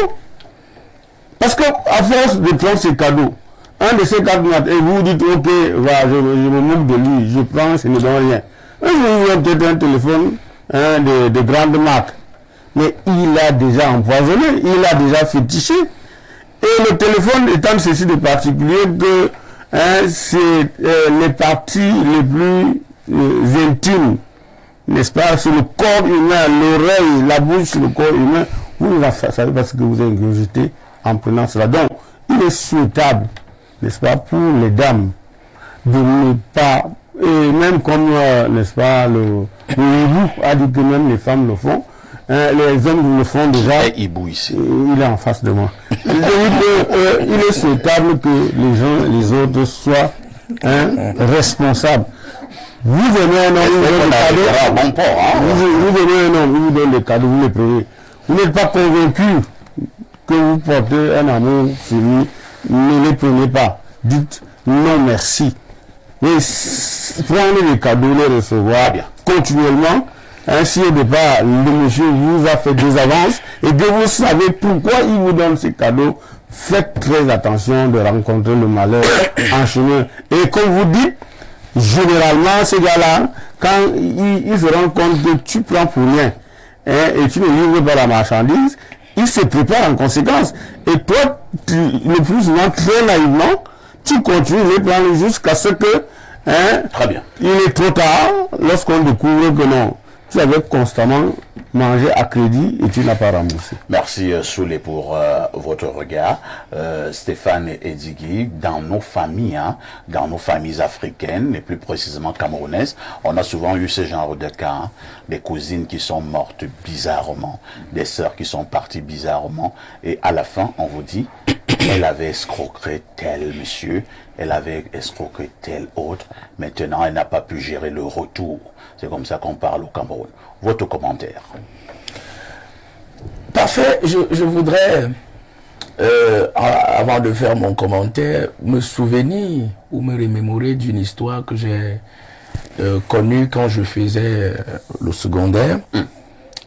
Parce que à force de prendre ces cadeaux, un de ces cadeaux, et vous dites, ok, voilà, je me moque de lui, je prends, ce ne donne rien. Un jour, il y a peut-être un téléphone de grande marque. Mais il a déjà empoisonné, il a déjà fétiché. Et le téléphone étant ceci de particulier que c'est les parties les plus intimes, n'est-ce pas, sur le corps humain, l'oreille, la bouche sur le corps humain, vous ne savez pas ce que vous ingurgitez en prenant cela. Donc, il est souhaitable, n'est-ce pas, pour les dames, de ne pas, et même comme, n'est-ce pas, le hibou a dit que même les femmes le font, les hommes le font déjà. Et hibou ici. Il est en face de moi. Je dis que, il est souhaitable que les gens, les autres soient responsables. Vous venez un homme, vous donnez des cadeaux. Bon port, hein? Vous venez un homme, vous donne des cadeaux, vous les prenez. Vous n'êtes pas convaincu que vous portez un amour sur lui, ne les prenez pas. Dites non merci. Mais prenez les cadeaux, les recevoir continuellement. Ainsi au départ, le monsieur vous a fait des avances et que vous savez pourquoi il vous donne ces cadeaux. Faites très attention de rencontrer le malheur en chemin. Et comme vous dites, généralement, ces gars-là, quand ils se rendent compte que tu prends pour rien et tu ne livres pas la marchandise, ils se préparent en conséquence. Et toi, le plus souvent, très naïvement, tu continues de les prendre jusqu'à ce que Très bien. il est trop tard lorsqu'on découvre que non, tu avais constamment mangé à crédit et tu n'as pas remboursé. Merci Soulé pour votre regard. Stéphane Edigui, dans nos familles, hein, dans nos familles africaines, et plus précisément camerounaises, on a souvent eu ce genre de cas, hein, des cousines qui sont mortes bizarrement, des sœurs qui sont parties bizarrement, et à la fin, on vous dit, elle avait escroqué tel monsieur, elle avait escroqué tel autre, maintenant elle n'a pas pu gérer le retour. C'est comme ça qu'on parle au Cameroun. Votre commentaire? Parfait, je voudrais avant de faire mon commentaire, me souvenir ou me remémorer d'une histoire que j'ai connue quand je faisais le secondaire.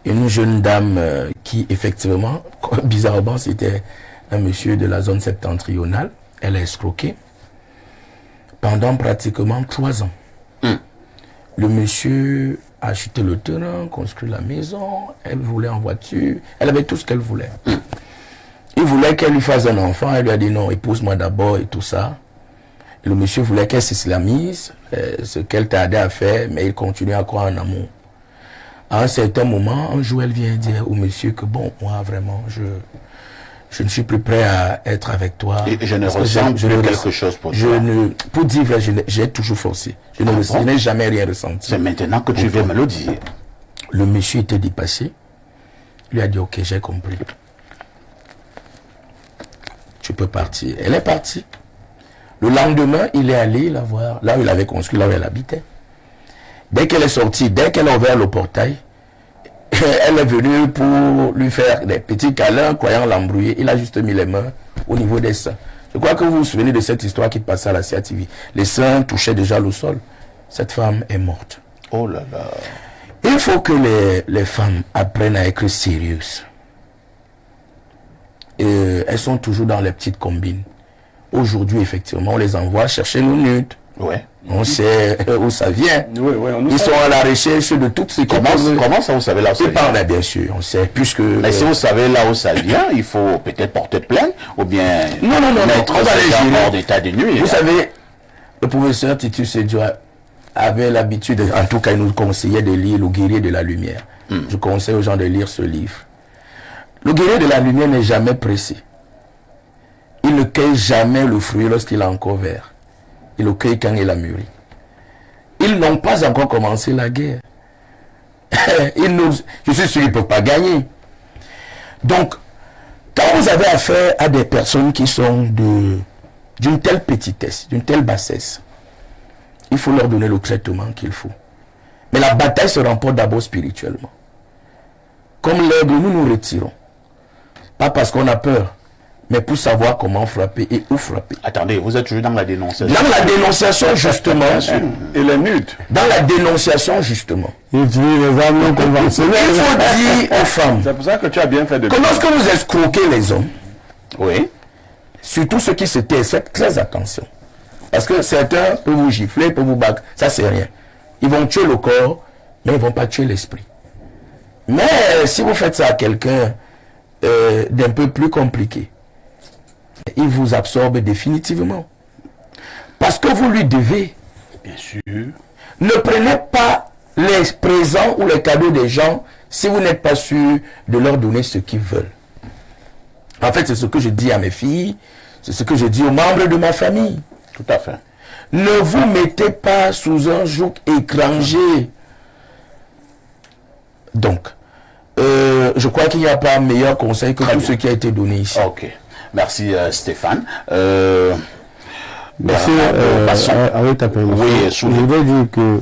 Une jeune dame qui, effectivement, bizarrement, c'était un monsieur de la zone septentrionale. Elle a escroqué pendant pratiquement 3 ans. Le monsieur a acheté le terrain, construit la maison, elle voulait en voiture, elle avait tout ce qu'elle voulait. Il voulait qu'elle lui fasse un enfant, elle lui a dit non, épouse-moi d'abord et tout ça. Et le monsieur voulait qu'elle s'islamise, ce qu'elle tardait à faire, mais il continuait à croire en amour. À un certain moment, un jour, elle vient dire au monsieur que bon, moi vraiment, je ne suis plus prêt à être avec toi. Et je ne ressens plus quelque chose pour toi. Pour dire vrai, j'ai toujours forcé. Je n'ai jamais rien ressenti. C'est maintenant que tu viens me le dire. Le monsieur était dépassé. Il lui a dit, ok, j'ai compris. Tu peux partir. Elle est partie. Le lendemain, il est allé la voir, là où il avait construit, là où elle habitait. Dès qu'elle est sortie, dès qu'elle a ouvert le portail, elle est venue pour lui faire des petits câlins, croyant l'embrouiller. Il a juste mis les mains au niveau des seins. Je crois que vous vous souvenez de cette histoire qui passait à la CATV. Les seins touchaient déjà le sol. Cette femme est morte. Oh là là. Il faut que les femmes apprennent à être sérieuses. Elles sont toujours dans les petites combines. Aujourd'hui, effectivement, on les envoie chercher nos nudes. Ouais. On sait où ça vient. Ils sont à la recherche de toutes ces Comment ça, vous savez là où ça vient? Bien sûr, on sait, puisque... Mais si vous savez là où ça vient, il faut peut-être porter plainte, ou bien... Non, mettre on va les gérer. hors d'état de nuit. Vous savez, le professeur Titus Sedjoua avait l'habitude, en tout cas, il nous conseillait de lire Le Guerrier de la Lumière. Je conseille aux gens de lire ce livre. Le Guerrier de la Lumière n'est jamais pressé. Il ne cueille jamais le fruit lorsqu'il est encore vert. Il le cueille quand il a mûri. Ils n'ont pas encore commencé la guerre. Je suis sûr qu'ils ne peuvent pas gagner. Donc, quand vous avez affaire à des personnes qui sont d'une telle petitesse, d'une telle bassesse, il faut leur donner le traitement qu'il faut. Mais la bataille se remporte d'abord spirituellement. Comme l'aigle, nous nous retirons. Pas parce qu'on a peur, mais pour savoir comment frapper et où frapper. Attendez, vous êtes toujours dans la dénonciation. Dans la dénonciation, justement. Et les nudes. Dans la dénonciation, justement. Il utilise les armes non conventionnelles. Il faut dire aux femmes C'est pour ça que tu as bien fait de... que lorsque vous escroquez les hommes, Oui. surtout ceux qui se taisent, faites très attention. Parce que certains peuvent vous gifler, peuvent vous battre. Ça, c'est rien. Ils vont tuer le corps, mais ils ne vont pas tuer l'esprit. Mais si vous faites ça à quelqu'un d'un peu plus compliqué, il vous absorbe définitivement. Parce que vous lui devez. Bien sûr. Ne prenez pas les présents ou les cadeaux des gens si vous n'êtes pas sûr de leur donner ce qu'ils veulent. En fait, c'est ce que je dis à mes filles, c'est ce que je dis aux membres de ma famille. Tout à fait. Ne vous mettez pas sous un joug étranger. Donc, je crois qu'il n'y a pas meilleur conseil que tout ce qui a été donné ici. Ok. Merci Stéphane. Merci, avec ta permission, Oui, je voudrais dire que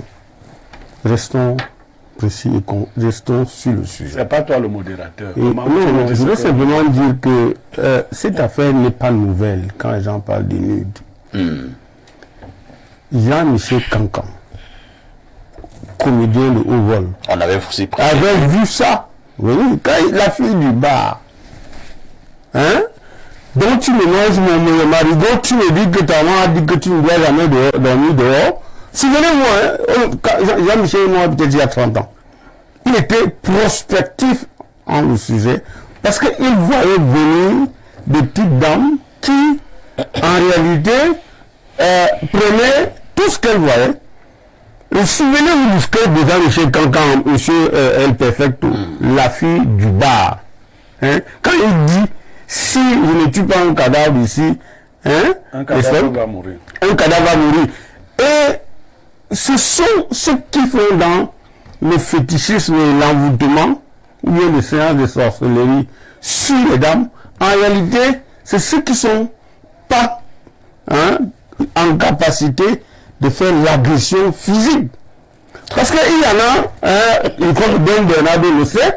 restons précis et restons sur le sujet. C'est pas toi le modérateur. Et non, je voudrais simplement dire que cette affaire n'est pas nouvelle quand les gens parlent des nudes. Jean-Michel Cancan, comédien de haut vol, On avait aussi pris. avait vu ça. Oui, quand la fille du bar, hein, donc tu mélanges mon marigot, tu me dis que ta maman a dit que tu ne dois jamais dormir dehors. Souvenez-moi, hein, Jean-Michel est mort peut-être il y a 30 ans. Il était prospectif en le sujet parce qu'il voyait venir des petites dames qui, en réalité, prenaient tout ce qu'elles voyaient. Souvenez-vous du sketch de Jean-Michel Cancan, monsieur El Perfecto, la fille du bar. Hein? Quand il dit, si je ne tue pas un cadavre ici, hein, Un cadavre va mourir. un cadavre va mourir. Et ce sont ceux qui font dans le fétichisme et l'envoûtement, ou bien les séances de sorcellerie sur les dames. En réalité, c'est ceux qui sont pas en capacité de faire l'agression physique. Parce qu'il y en a, comme Ben Bernardo le sait,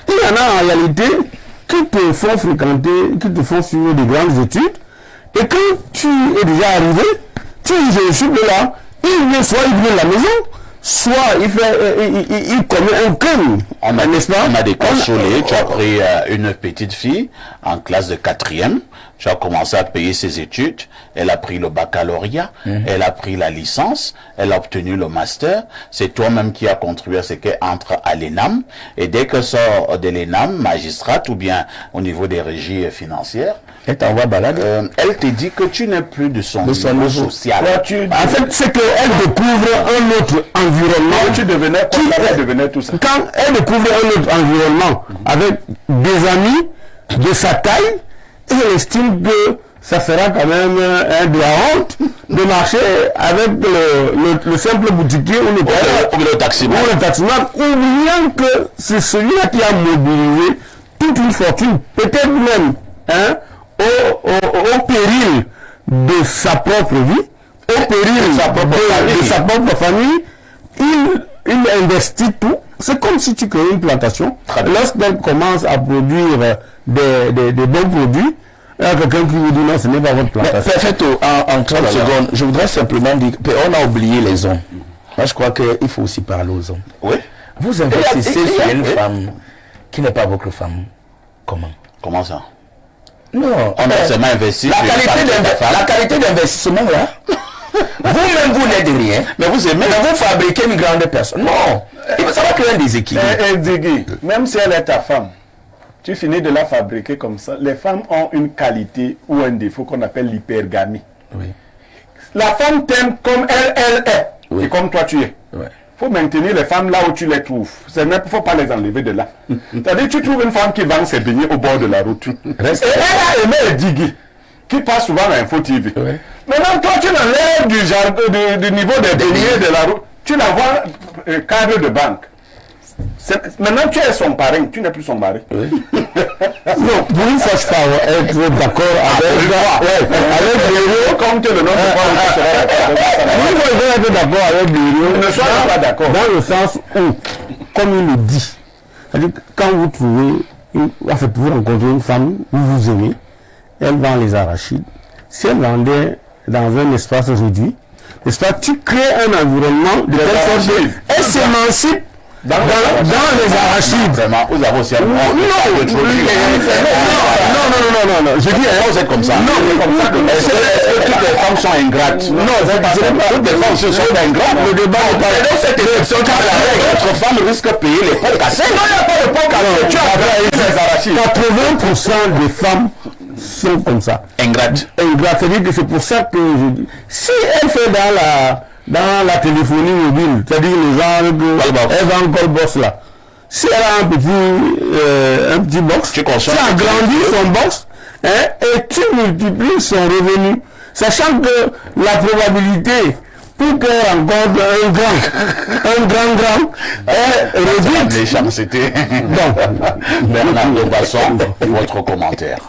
il y en a en réalité, qui te font fréquenter, qui te font suivre des grandes études. Et quand tu es déjà arrivé, tu dis je suis là, soit il vient de la maison, soit il commet un crime. On a des cas Cholet, tu as pris une petite fille en classe de 4e, tu as commencé à payer ses études, elle a pris le baccalauréat, elle a pris la licence, elle a obtenu le master, c'est toi-même qui as contribué à ce qu'elle entre à l'ENAM, et dès qu'elle sort de l'ENAM, magistrate ou bien au niveau des régies financières, Elle t'envoie balade. elle te dit que tu n'es plus de son niveau social. En fait, c'est qu'elle découvre un autre environnement. Tu devenais, elle devenait tout ça. Quand elle découvre un autre environnement avec des amis de sa taille, elle estime que ça sera quand même de la honte de marcher avec le simple boutiquier ou le taximan, oubliant que c'est celui-là qui a mobilisé toute une fortune, peut-être même au péril de sa propre vie, au péril de sa propre famille. Il investit tout. C'est comme si tu crées une plantation. Lorsqu'elle commence à produire des bons produits, il y a quelqu'un qui vous dit non, ce n'est pas votre plantation. Perfecto, en 30 secondes, je voudrais simplement dire qu'on a oublié les hommes. Moi, je crois qu'il faut aussi parler aux hommes. Oui. Vous investissez sur une femme qui n'est pas votre femme. Comment? Comment ça? Non. On a seulement investi sur La qualité d'investissement, là. Vous-même, vous n'êtes rien. Mais vous fabriquez une grande personne. Non. Ça va créer un déséquilibre. Digui, même si elle est ta femme, tu finis de la fabriquer comme ça. Les femmes ont une qualité ou un défaut qu'on appelle l'hypergamie. Oui. La femme t'aime comme elle est. Oui. Et comme toi tu es. Ouais. Faut maintenir les femmes là où tu les trouves. Il ne faut pas les enlever de là. C'est-à-dire tu trouves une femme qui vend ses beignets au bord de la route. Et elle a aimé Digui, qui passe souvent à Info TV. Oui. Maintenant, toi, tu l'enlèves du niveau des beignets de la route. Tu la vois cadre de banque. Maintenant, tu es son parrain, tu n'es plus son mari. Oui. Non, pour une fois, je parle être d'accord avec Bério. Comme tu le nom de fois où tu seras être d'accord avec Bério. Ne soyez pas d'accord. Dans le sens où, comme il le dit, c'est-à-dire quand vous trouvez, vous rencontrez une femme, vous vous aimez, elle vend les arachides. Si elle vendait dans un espace réduit, tu crées un environnement de telle sorte qu'elle s'émancipe dans les arachides. Vraiment, vous avez aussi un non, je dis, vous êtes comme ça. Non, comme ça. Est-ce que toutes les femmes sont ingrates? Non, toutes les femmes sont ingrates. Le débat est pas dans cette élection car votre femme risque de payer les pots cassés. Non, il n'y a pas de pots cassés. Tu as les arachides. 80% des femmes sont comme ça. Ingrates. C'est-à-dire que c'est pour ça que je dis, si elle fait dans la téléphonie mobile, c'est-à-dire les gens, elle va encore boss là. Si elle a un petit box, tu agrandis son box et tu multiplies son revenu, sachant que la probabilité pour qu'elle rencontre un grand est réduite. Méchanceté. Bernard Lebasson, votre commentaire.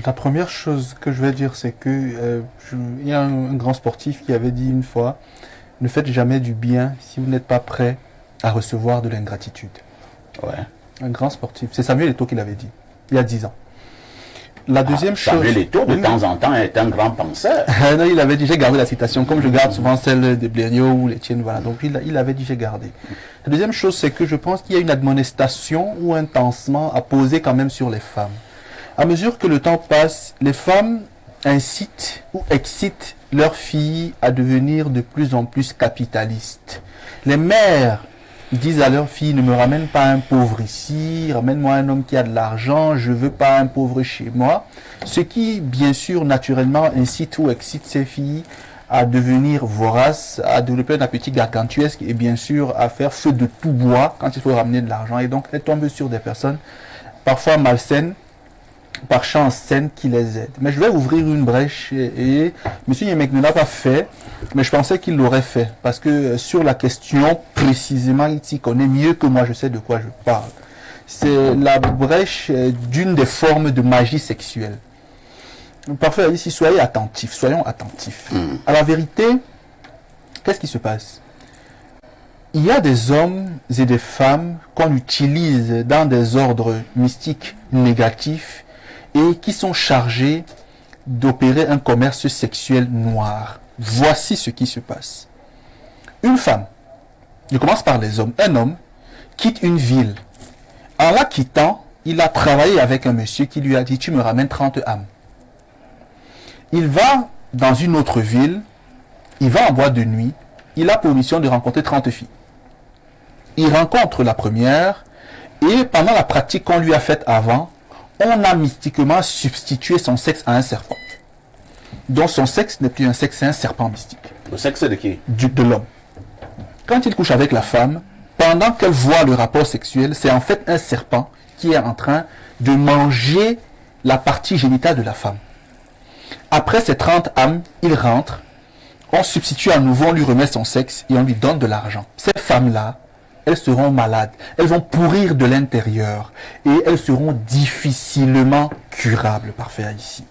La première chose que je vais dire, c'est que il y a un grand sportif qui avait dit une fois, ne faites jamais du bien si vous n'êtes pas prêt à recevoir de l'ingratitude. Ouais. Un grand sportif. C'est Samuel Eto'o qui l'avait dit, il y a 10 ans. La deuxième chose... Samuel Eto'o, de temps en temps, est un grand penseur. Non, il avait dit, j'ai gardé la citation, comme je garde souvent celle de Blériot ou les tiennes, voilà. Donc il avait dit, j'ai gardé. La deuxième chose, c'est que je pense qu'il y a une admonestation ou un pansement à poser quand même sur les femmes. À mesure que le temps passe, les femmes incitent ou excitent leurs filles à devenir de plus en plus capitalistes. Les mères disent à leurs filles, ne me ramène pas un pauvre ici, ramène-moi un homme qui a de l'argent, je veux pas un pauvre chez moi. Ce qui, bien sûr, naturellement incite ou excite ces filles à devenir voraces, à développer un appétit gargantuesque et bien sûr à faire feu de tout bois quand il faut ramener de l'argent. Et donc, elles tombent sur des personnes parfois malsaines, par chance saine qui les aide. Mais je vais ouvrir une brèche et M. Yemek ne l'a pas fait, mais je pensais qu'il l'aurait fait. Parce que sur la question, précisément, il s'y connaît mieux que moi, je sais de quoi je parle. C'est la brèche d'une des formes de magie sexuelle. Parfait, ici, soyons attentifs. À la vérité, qu'est-ce qui se passe? il y a des hommes et des femmes qu'on utilise dans des ordres mystiques négatifs et qui sont chargés d'opérer un commerce sexuel noir. Voici ce qui se passe. Une femme, je commence par les hommes, un homme quitte une ville. En la quittant, il a travaillé avec un monsieur qui lui a dit « Tu me ramènes 30 âmes ». Il va dans une autre ville, il va en boîte de nuit, il a pour mission de rencontrer 30 filles. Il rencontre la première et pendant la pratique qu'on lui a faite avant, on a mystiquement substitué son sexe à un serpent. Donc son sexe n'est plus un sexe, c'est un serpent mystique. Le sexe de qui? De l'homme. Quand il couche avec la femme, pendant qu'elle voit le rapport sexuel, c'est en fait un serpent qui est en train de manger la partie génitale de la femme. Après ces 30 âmes, il rentre, on substitue à nouveau, on lui remet son sexe et on lui donne de l'argent. Ces femmes-là, elles seront malades, elles vont pourrir de l'intérieur et elles seront difficilement curables par faire ici.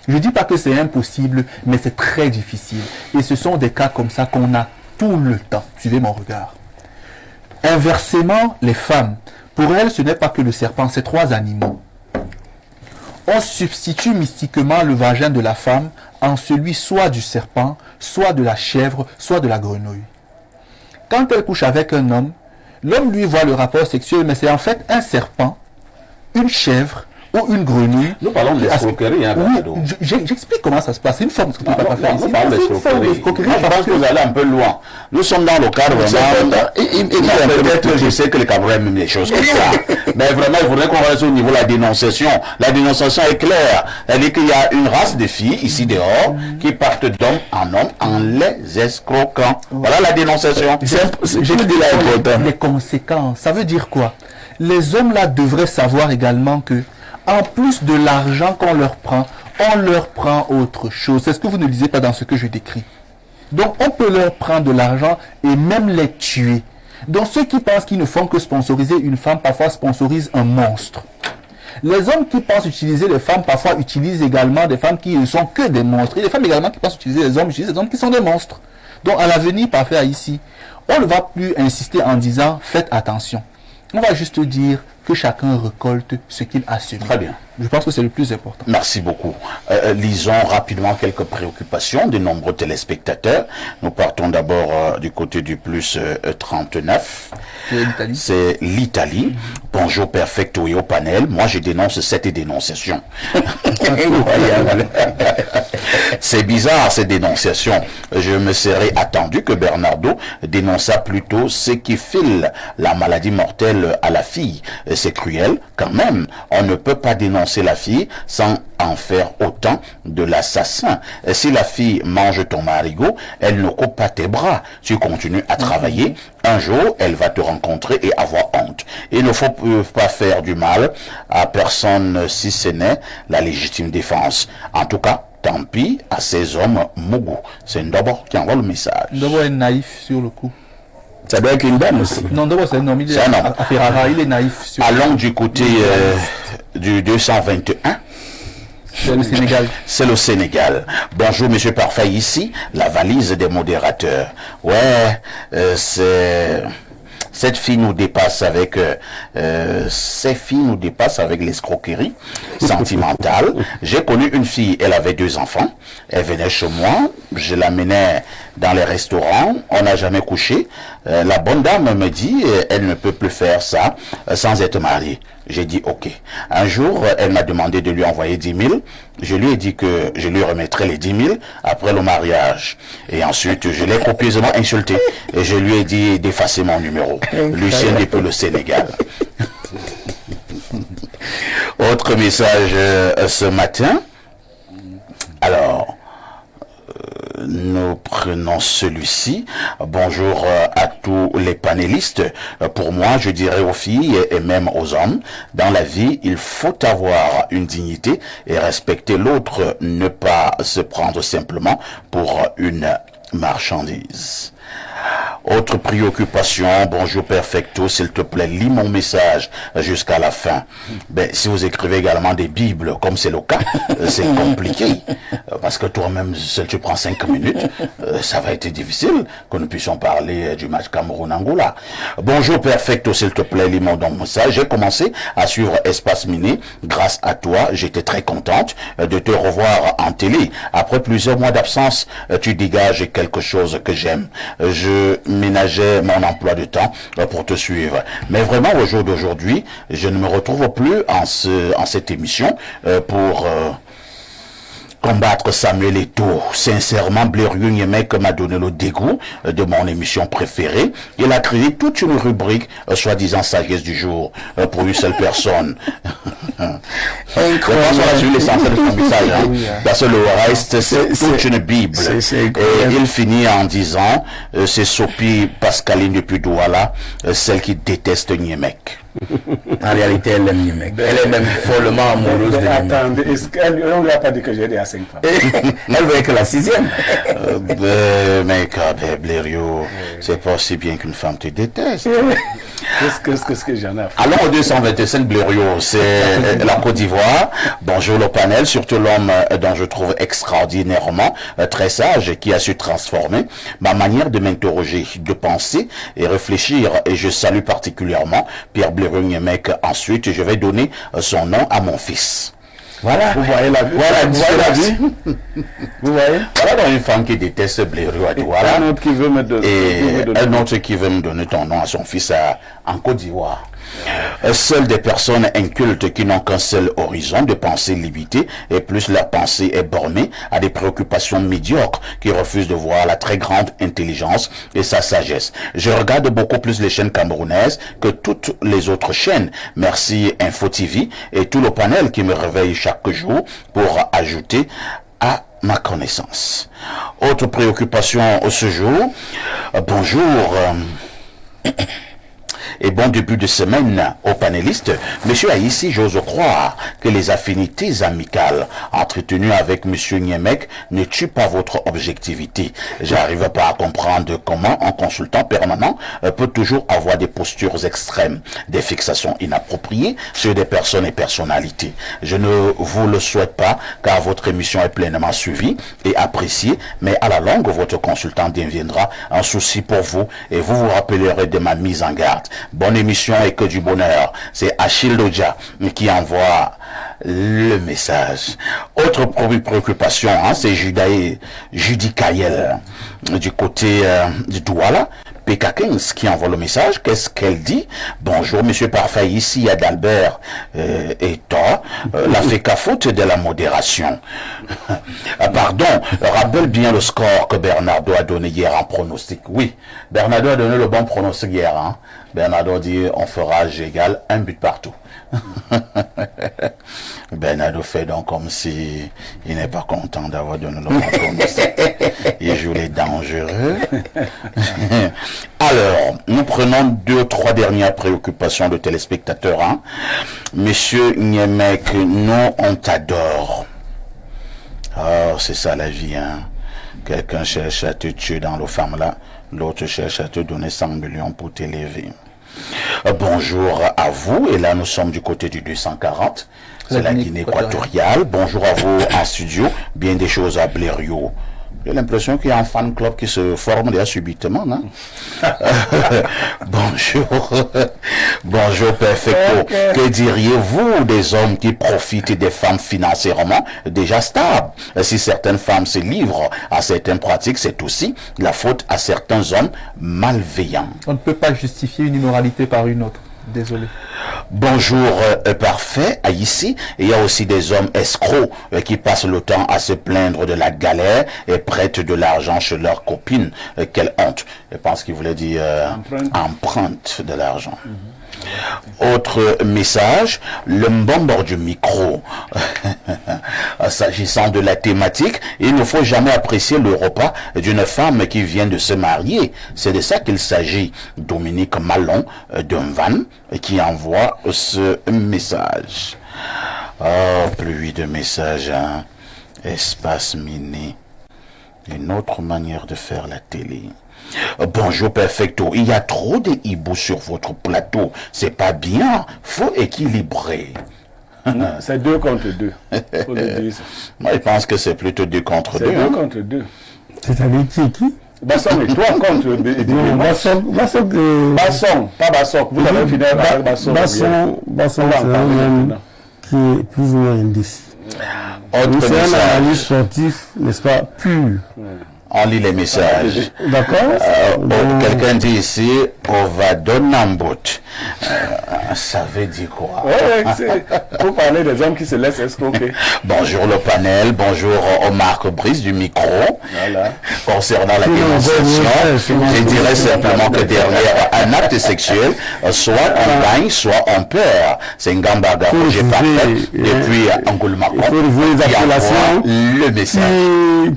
Je ne dis pas que c'est impossible, mais c'est très difficile. Et ce sont des cas comme ça qu'on a tout le temps. Suivez mon regard. Inversement, les femmes, pour elles, ce n'est pas que le serpent, c'est 3 animaux. On substitue mystiquement le vagin de la femme en celui soit du serpent, soit de la chèvre, soit de la grenouille. Quand elle couche avec un homme, l'homme lui voit le rapport sexuel, mais c'est en fait un serpent, une chèvre ou une grenouille. Nous parlons de l'escroquerie, hein, oui, j'explique comment ça se passe. C'est une forme de nous parlons d'escroquerie. Je pense que vous allez un peu loin. Nous sommes dans le cadre vraiment. Peut-être je sais que les Camerounais aiment des choses comme ça. Mais vraiment, il faudrait qu'on reste au niveau de la dénonciation. La dénonciation est claire. Elle dit qu'il y a une race de filles ici dehors qui partent d'homme en les escroquant. Voilà la dénonciation. J'ai dit les conséquences. Ça veut dire quoi? Les hommes là devraient savoir également que en plus de l'argent qu'on leur prend autre chose. C'est ce que vous ne lisez pas dans ce que je décris. Donc, on peut leur prendre de l'argent et même les tuer. Donc, ceux qui pensent qu'ils ne font que sponsoriser une femme, parfois sponsorisent un monstre. Les hommes qui pensent utiliser les femmes, parfois utilisent également des femmes qui ne sont que des monstres. Et les femmes également qui pensent utiliser les hommes, utilisent des hommes qui sont des monstres. Donc, à l'avenir, parfait à ici, on ne va plus insister en disant « faites attention ». On va juste dire que chacun récolte ce qu'il a semé. Très bien. Je pense que c'est le plus important. Merci beaucoup. Lisons rapidement quelques préoccupations de nombreux téléspectateurs. Nous partons d'abord du côté du plus 39. C'est l'Italie. Bonjour Perfecto et au panel. Moi, je dénonce cette dénonciation. C'est bizarre, ces dénonciations. Je me serais attendu que Bernardo dénonçât plutôt ce qui file la maladie mortelle à la fille. C'est cruel, quand même. On ne peut pas dénoncer la fille sans en faire autant de l'assassin. Si la fille mange ton marigot, elle ne coupe pas tes bras. Tu continues à travailler. Un jour, elle va te rencontrer et avoir honte. Il ne faut pas faire du mal à personne si ce n'est la légitime défense. En tout cas, tant pis à ces hommes mougous. C'est Ndobo qui envoie le message. Ndobo est naïf sur le coup. Ça doit être une dame aussi. Non, Ndobo c'est un homme. Il est à Ferrara, il est naïf sur Allons du côté du 221. C'est le Sénégal. C'est le Sénégal. Bonjour, monsieur Parfait, ici, la valise des modérateurs. Ouais, cette fille nous dépasse avec ces filles nous dépassent avec l'escroquerie sentimentale. J'ai connu une fille, elle avait 2 enfants. Elle venait chez moi, je l'amenais dans les restaurants, on n'a jamais couché. La bonne dame me dit, elle ne peut plus faire ça sans être mariée. J'ai dit ok. Un jour, elle m'a demandé de lui envoyer 10 000. Je lui ai dit que je lui remettrai les 10 000 après le mariage. Et ensuite, je l'ai copieusement insulté. Et je lui ai dit d'effacer mon numéro. Lucien depuis le Sénégal. Autre message ce matin. Alors, nous prenons celui-ci. Bonjour à tous les panélistes. Pour moi, je dirais aux filles et même aux hommes, dans la vie, il faut avoir une dignité et respecter l'autre, ne pas se prendre simplement pour une marchandise. Autre préoccupation, bonjour Perfecto, s'il te plaît, lis mon message jusqu'à la fin. Ben, si vous écrivez également des Bibles, comme c'est le cas, c'est compliqué. Parce que toi-même, si tu prends 5 minutes, ça va être difficile que nous puissions parler du match Cameroun-Angola. Bonjour Perfecto, s'il te plaît, lis mon message. J'ai commencé à suivre Espace Mini. Grâce à toi, j'étais très contente de te revoir en télé. Après plusieurs mois d'absence, tu dégages quelque chose que j'aime. Je ménageais mon emploi de temps pour te suivre. Mais vraiment, au jour d'aujourd'hui, je ne me retrouve plus en cette émission pour combattre Samuel Eto'o. Sincèrement, Blériot Niemek m'a donné le dégoût de mon émission préférée. Il a créé toute une rubrique, soi-disant sagesse du jour, pour une seule personne. Incroyable. L'essentiel de ton message, hein. Parce que le reste, c'est toute une Bible. Et il finit en disant, c'est Sophie Pascaline depuis Douala, celle qui déteste Niemek. En réalité, elle aime Niemek. Elle est même follement amoureuse de Niemek. Attendez, est-ce qu'elle on lui a pas dit que j'ai aidé à 5 femmes? Elle veut être la 6e. Mais Blériot, c'est pas aussi bien qu'une femme te déteste. Qu'est-ce que j'en ai à faire? Allons au 225 Blériot, c'est la Côte d'Ivoire. Bonjour le panel, surtout l'homme dont je trouve extraordinairement très sage, qui a su transformer ma manière de m'interroger, de penser et réfléchir. Et je salue particulièrement Pierre Blériot Niemek. Ensuite, je vais donner son nom à mon fils. Voilà. Vous voyez la vie? Voilà, vous voyez la vie? Vous voyez? Voilà donc une femme qui déteste Blériot à Douala. Un autre qui veut me donner. Et un autre qui veut me donner ton nom à son fils en Côte d'Ivoire. Seules des personnes incultes qui n'ont qu'un seul horizon de pensée limité et plus leur pensée est bornée à des préoccupations médiocres qui refusent de voir la très grande intelligence et sa sagesse. Je regarde beaucoup plus les chaînes camerounaises que toutes les autres chaînes. Merci Info TV et tout le panel qui me réveille chaque jour pour ajouter à ma connaissance. Autre préoccupation ce jour. Bonjour. Et bon début de semaine aux panélistes. Monsieur Aïssi, j'ose croire que les affinités amicales entretenues avec Monsieur Niemek ne tuent pas votre objectivité. J'arrive pas à comprendre comment un consultant permanent peut toujours avoir des postures extrêmes, des fixations inappropriées sur des personnes et personnalités. Je ne vous le souhaite pas car votre émission est pleinement suivie et appréciée, mais à la longue, votre consultant deviendra un souci pour vous et vous vous rappellerez de ma mise en garde. Bonne émission et que du bonheur. C'est Achille Lodja qui envoie le message. Autre préoccupation, hein, c'est Judy Kayel du côté de Douala. PK15 qui envoie le message. Qu'est-ce qu'elle dit? Bonjour, monsieur Parfait, ici Adalbert et toi, la FECA faute de la modération. Pardon, rappelle bien le score que Bernardo a donné hier en pronostic. Oui, Bernardo a donné le bon pronostic hier. Hein. Bernardo dit on fera G égale 1 but partout. Bernardo fait donc comme si il n'est pas content d'avoir donné le bon pronostic. Il joue les dangereux. Alors, nous prenons 2 ou 3 dernières préoccupations de téléspectateurs. Hein. Monsieur Niemek, nous, on t'adore. Oh, c'est ça la vie. Hein. Quelqu'un cherche à te tuer dans le femme là, l'autre cherche à te donner 100 millions pour t'élever. Bonjour à vous, et là nous sommes du côté du 240, c'est la Guinée équatoriale. Bonjour à vous en studio, bien des choses à Blériot. J'ai l'impression qu'il y a un fan club qui se forme déjà subitement. Hein? Bonjour Perfecto. Okay. Que diriez-vous des hommes qui profitent des femmes financièrement déjà stables? Si certaines femmes se livrent à certaines pratiques, c'est aussi la faute à certains hommes malveillants. On ne peut pas justifier une immoralité par une autre. Désolé. Bonjour parfait, ici, il y a aussi des hommes escrocs qui passent le temps à se plaindre de la galère et prêtent de l'argent chez leurs copines. Quelle honte. Je pense qu'il voulait dire empreinte de l'argent. Autre message, le mbombo du micro. S'agissant de la thématique, il ne faut jamais apprécier le repas d'une femme qui vient de se marier. C'est de ça qu'il s'agit. Dominique Malon d'Unvan qui envoie ce message. Oh, pluie de messages, hein. Espace Mini. Une autre manière de faire la télé. Bonjour Perfecto, il y a trop de hiboux sur votre plateau. C'est pas bien, faut équilibrer. C'est 2 contre 2. Faut le dire. Moi, je pense que c'est plutôt 2 contre 2. C'est 2 contre 2. C'est-à-dire qui? Basson et toi contre Non, Basson, pas Basson. Vous avez fini avec Basson. Basson, c'est un homme qui est plus ou moins indécis. C'est un analyste sportif, n'est-ce pas, pur. On lit les messages. D'accord. Quelqu'un dit ici, Ovadonambot. Ça veut dire quoi? Pour parler des hommes qui se laissent escroquer. Bonjour le panel, bonjour Marc Brice du micro. Voilà. Concernant la dénonciation, je dirais simplement que derrière un acte sexuel, soit on gagne, soit on perd. C'est une gambaga que j'ai pas fait depuis Angoulmako. Il faut revoir les appellations le message.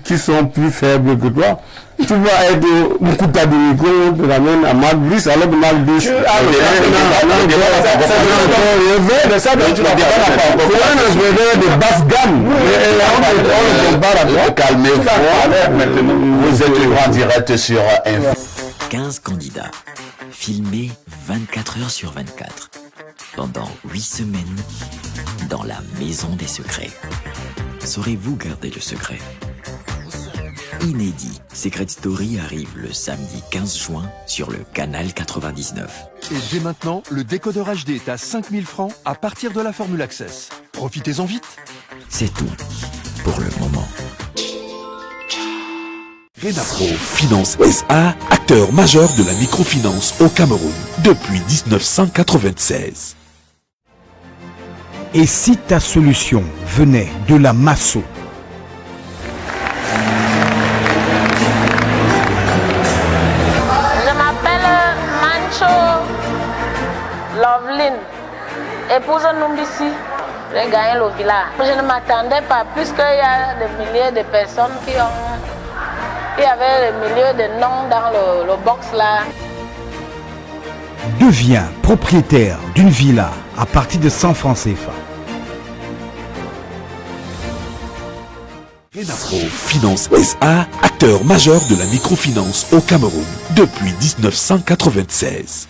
Qui sont plus faibles que toi. Tu vas être beaucoup d'administrés, tu ramènes à Marc Brice, alors que Marc Brice. C'est un entrepreneur de basse gamme. On le compare à toi. Calmez-vous. Vous êtes en direct sur Info. 15 candidats, filmés 24 heures sur 24, pendant 8 semaines, dans la maison des secrets. Saurez-vous garder le secret? Inédit, Secret Story arrive le samedi 15 juin sur le canal 99. Et dès maintenant, le décodeur HD est à 5000 francs à partir de la formule Access. Profitez-en vite. C'est tout pour le moment. Renafro Finance SA, acteur majeur de la microfinance au Cameroun depuis 1996. Et si ta solution venait de la Masso? Loveline, épouse Numbisi, j'ai gagné le village. Je ne m'attendais pas, puisqu'il y a des milliers de personnes qui avaient des milliers de noms dans le box là. Deviens propriétaire d'une villa à partir de 100 francs CFA. Renafro Finance SA, acteur majeur de la microfinance au Cameroun depuis 1996.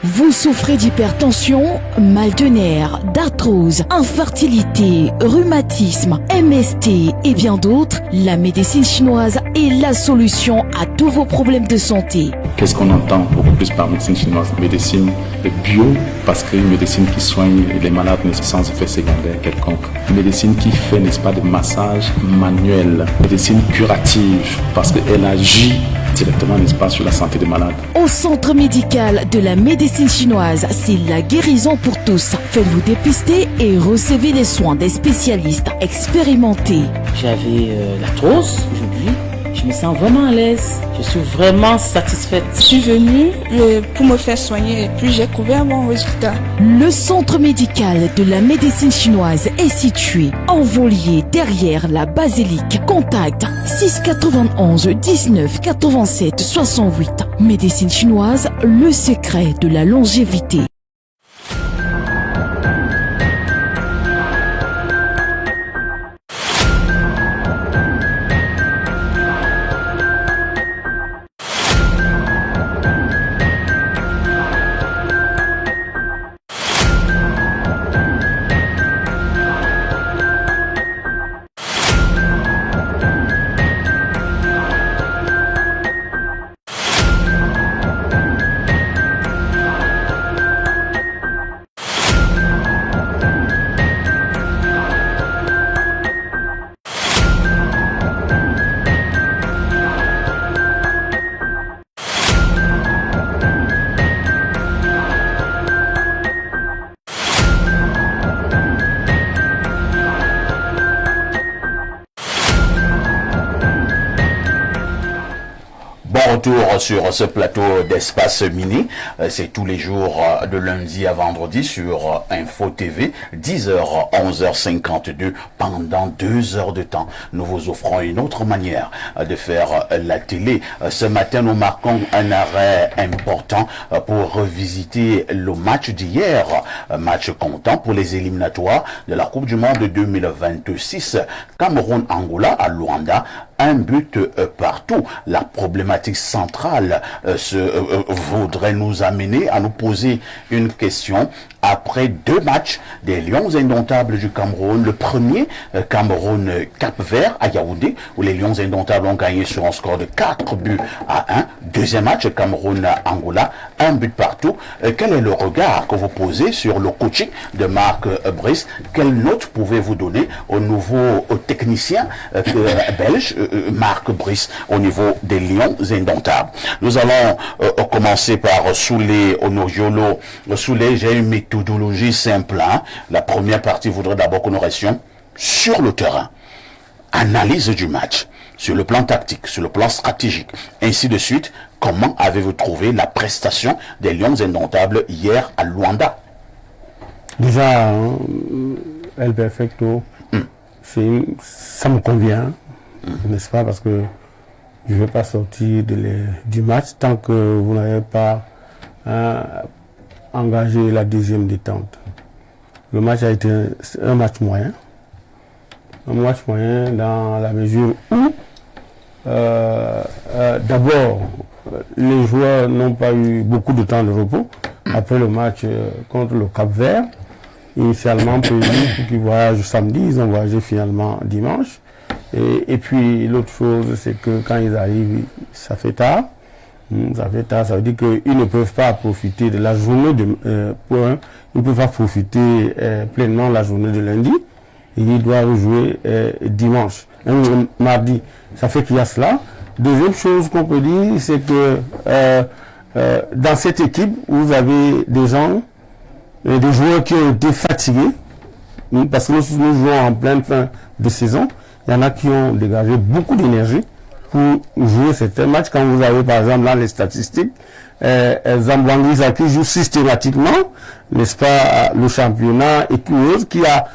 Vous souffrez d'hypertension, mal de nerfs, d'arthrose, infertilité, rhumatisme, MST et bien d'autres? La médecine chinoise est la solution à tous vos problèmes de santé. Qu'est-ce qu'on entend beaucoup plus par médecine chinoise? Médecine bio, parce qu'une médecine qui soigne les malades sans effet secondaire quelconque. Une médecine qui fait, n'est-ce pas, des massages manuels. Médecine curative, parce qu'elle agit directement, n'est-ce pas, sur la santé des malades. Au centre médical de la médecine chinoise, c'est la guérison pour tous. Faites-vous dépister et recevez les soins des spécialistes expérimentés. J'avais l'arthrose, aujourd'hui, je me sens vraiment à l'aise. Je suis vraiment satisfaite. Je suis venue pour me faire soigner et puis j'ai trouvé un bon résultat. Le centre médical de la médecine chinoise est situé en Volier, derrière la basilique. Contact 691 19 87 68. Médecine chinoise, le secret de la longévité. retour sur ce plateau d'Espace Mini. C'est tous les jours de lundi à vendredi sur Info TV, 10h, 11h52. Pendant 2 heures de temps, nous vous offrons une autre manière de faire la télé. Ce matin, nous marquons un arrêt important pour revisiter le match d'hier. Match comptant pour les éliminatoires de la Coupe du Monde 2026. Cameroun-Angola à Luanda. Un but partout. La problématique centrale voudrait nous amener à nous poser une question. Après 2 matchs des Lions indomptables du Cameroun, le premier, Cameroun-Cap-Vert à Yaoundé, où les Lions indomptables ont gagné sur un score de 4-1. Deuxième match, Cameroun-Angola, 1 but partout. Quel est le regard que vous posez sur le coaching de Marc Brice? Quelle note pouvez-vous donner au nouveau technicien belge Marc Brice au niveau des Lions indomptables? Nous allons commencer par Soulé Onoyolo. Soulé, j'ai une méthodologie simple. La première partie voudrait d'abord que nous restions sur le terrain. Analyse du match, sur le plan tactique, sur le plan stratégique, ainsi de suite. Comment avez-vous trouvé la prestation des Lions indomptables hier à Luanda? Déjà, El Perfecto, ça me convient, n'est-ce pas, parce que je ne vais pas sortir du match tant que vous n'avez pas engagé la deuxième détente. Le match a été un match moyen. Un match moyen dans la mesure où, d'abord, les joueurs n'ont pas eu beaucoup de temps de repos après le match contre le Cap-Vert. Initialement prévu pour qu'ils voyagent samedi, ils ont voyagé finalement dimanche. Et puis l'autre chose, c'est que quand ils arrivent, ça fait tard. Ça veut dire qu'ils ne peuvent pas profiter de la journée ils ne peuvent pas profiter pleinement la journée de lundi. Et ils doivent jouer dimanche, mardi. Ça fait qu'il y a cela. Deuxième chose qu'on peut dire, c'est que dans cette équipe, vous avez des joueurs qui ont été fatigués, parce que nous jouons en pleine fin de saison. Il y en a qui ont dégagé beaucoup d'énergie pour jouer certains matchs. Quand vous avez par exemple dans les statistiques, Zambangisa qui joue systématiquement, n'est-ce pas, le championnat et qui a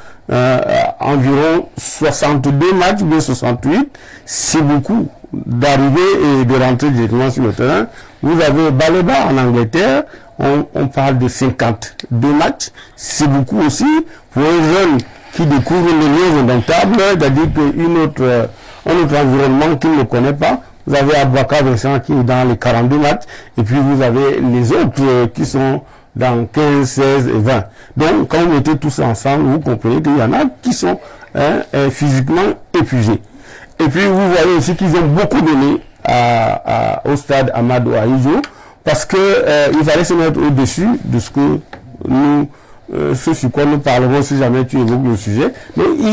environ 62 matchs, bien 68, c'est beaucoup d'arriver et de rentrer directement sur le terrain. Vous avez Baleba en Angleterre, on parle de 52 matchs, c'est beaucoup aussi pour un jeune qui découvre les Lions indomptables, c'est-à-dire un autre environnement qu'il ne connaît pas. Vous avez Abouaka Vincent qui est dans les 42 matchs, et puis vous avez les autres qui sont dans 15, 16 et 20. Donc, quand vous mettez tout ça ensemble, vous comprenez qu'il y en a qui sont physiquement épuisés. Et puis, vous voyez aussi qu'ils ont beaucoup donné au stade Amadou Ahidjo, parce que il fallait se mettre au-dessus de ce que ce sur quoi nous parlerons si jamais tu évoques le sujet. Mais il y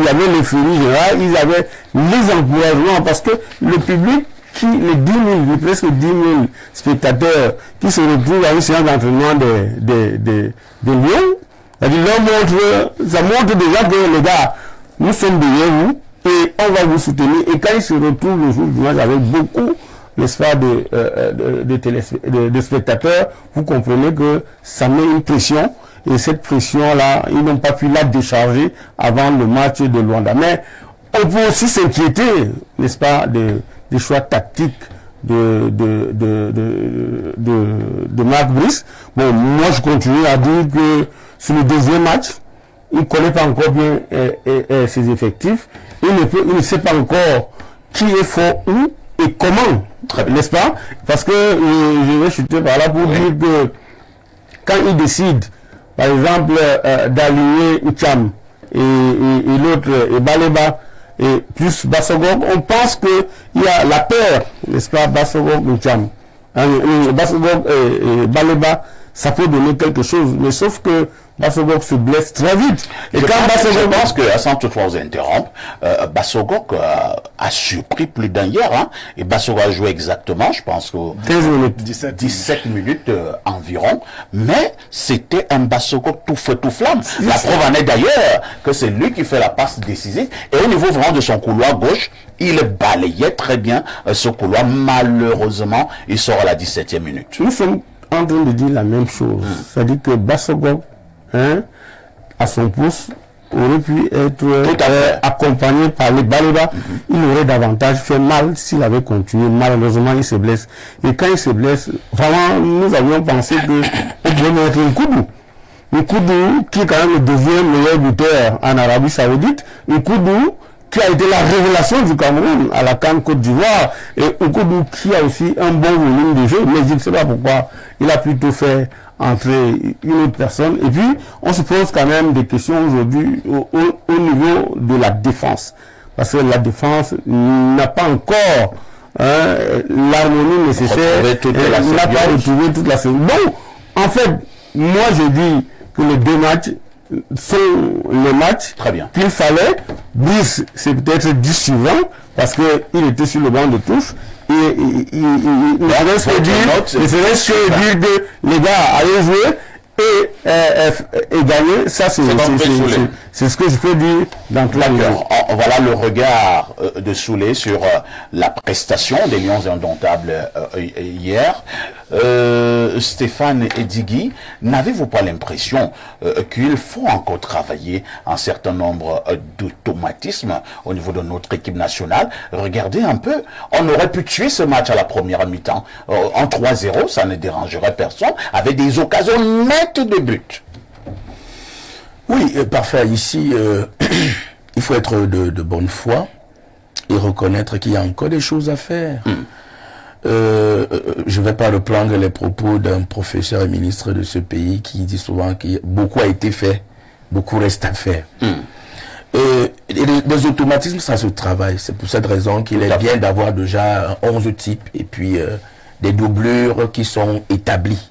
avait l'euphorie générale, ils avaient les encouragements, parce que le public, les presque 10 000 spectateurs qui se retrouvent à une séance d'entraînement des Lions, ça montre déjà que les gars, nous sommes derrière vous et on va vous soutenir. Et quand ils se retrouvent le jour du match avec beaucoup, n'est-ce pas, de spectateurs, vous comprenez que ça met une pression, et cette pression-là, ils n'ont pas pu la décharger avant le match de Luanda. Mais on peut aussi s'inquiéter, n'est-ce pas, des choix tactiques de Marc Brice. Bon, moi je continue à dire que sur le deuxième match, il ne connaît pas encore bien ses effectifs. Il ne sait pas encore qui est fort où et comment, n'est-ce pas? Parce que je vais chuter par là pour dire que quand il décide, par exemple, d'aligner Ucham et l'autre, et Baleba, et plus Bassogog, on pense qu'il y a la paire, n'est-ce pas, Bassogog-Ucham. Bassogog et Baleba, ça peut donner quelque chose, mais sauf que Bassogok se blesse très vite. Et je pense que, sans toutefois vous interrompre, Bassogok a surpris plus d'un hier, hein, et Bassogok a joué exactement, je pense que 17 minutes environ, mais c'était un Bassogok tout feu tout flamme. La preuve en est d'ailleurs que c'est lui qui fait la passe décisive, et au niveau vraiment de son couloir gauche, il balayait très bien ce couloir. Malheureusement, il sort à la 17e minute. Nous sommes en train de dire la même chose. C'est-à-dire que Bassogok, à son poste, aurait pu être accompagné par les Baloda. Il aurait davantage fait mal s'il avait continué. Malheureusement, il se blesse. Et quand il se blesse, vraiment, nous avions pensé qu'il pouvait mettre un Koudou. Un Koudou qui est quand même le deuxième meilleur buteur en Arabie Saoudite. Un Koudou qui a été la révélation du Cameroun à la CAN Côte d'Ivoire. Et un Koudou qui a aussi un bon volume de jeu. Mais je ne sais pas pourquoi il a plutôt fait entrer une autre personne. Et puis, on se pose quand même des questions aujourd'hui au niveau de la défense. Parce que la défense n'a pas encore l'harmonie nécessaire. N'a pas retrouvé toute la série. Donc, en fait, moi je dis que les deux matchs sont les matchs qu'il fallait. Brice, c'est peut-être 10 sur 20 parce qu'il était sur le banc de touche. Et il serait sûr de dire que les gars allaient jouer et gagner. Ça, c'est ce que je peux dire dans tout. Voilà le regard de Soulé sur la prestation des Lions Indomptables hier. Stéphane Edigui, n'avez-vous pas l'impression qu'il faut encore travailler un certain nombre d'automatismes au niveau de notre équipe nationale? Regardez un peu, on aurait pu tuer ce match à la première mi-temps en 3-0, ça ne dérangerait personne, avec des occasions nettes de but. Oui, parfait. Ici, il faut être de bonne foi et reconnaître qu'il y a encore des choses à faire. Je ne vais pas reprendre les propos d'un professeur et ministre de ce pays qui dit souvent que beaucoup a été fait, beaucoup reste à faire. Les automatismes, ça se travaille. C'est pour cette raison qu'il est bien d'avoir déjà 11 types et puis des doublures qui sont établies.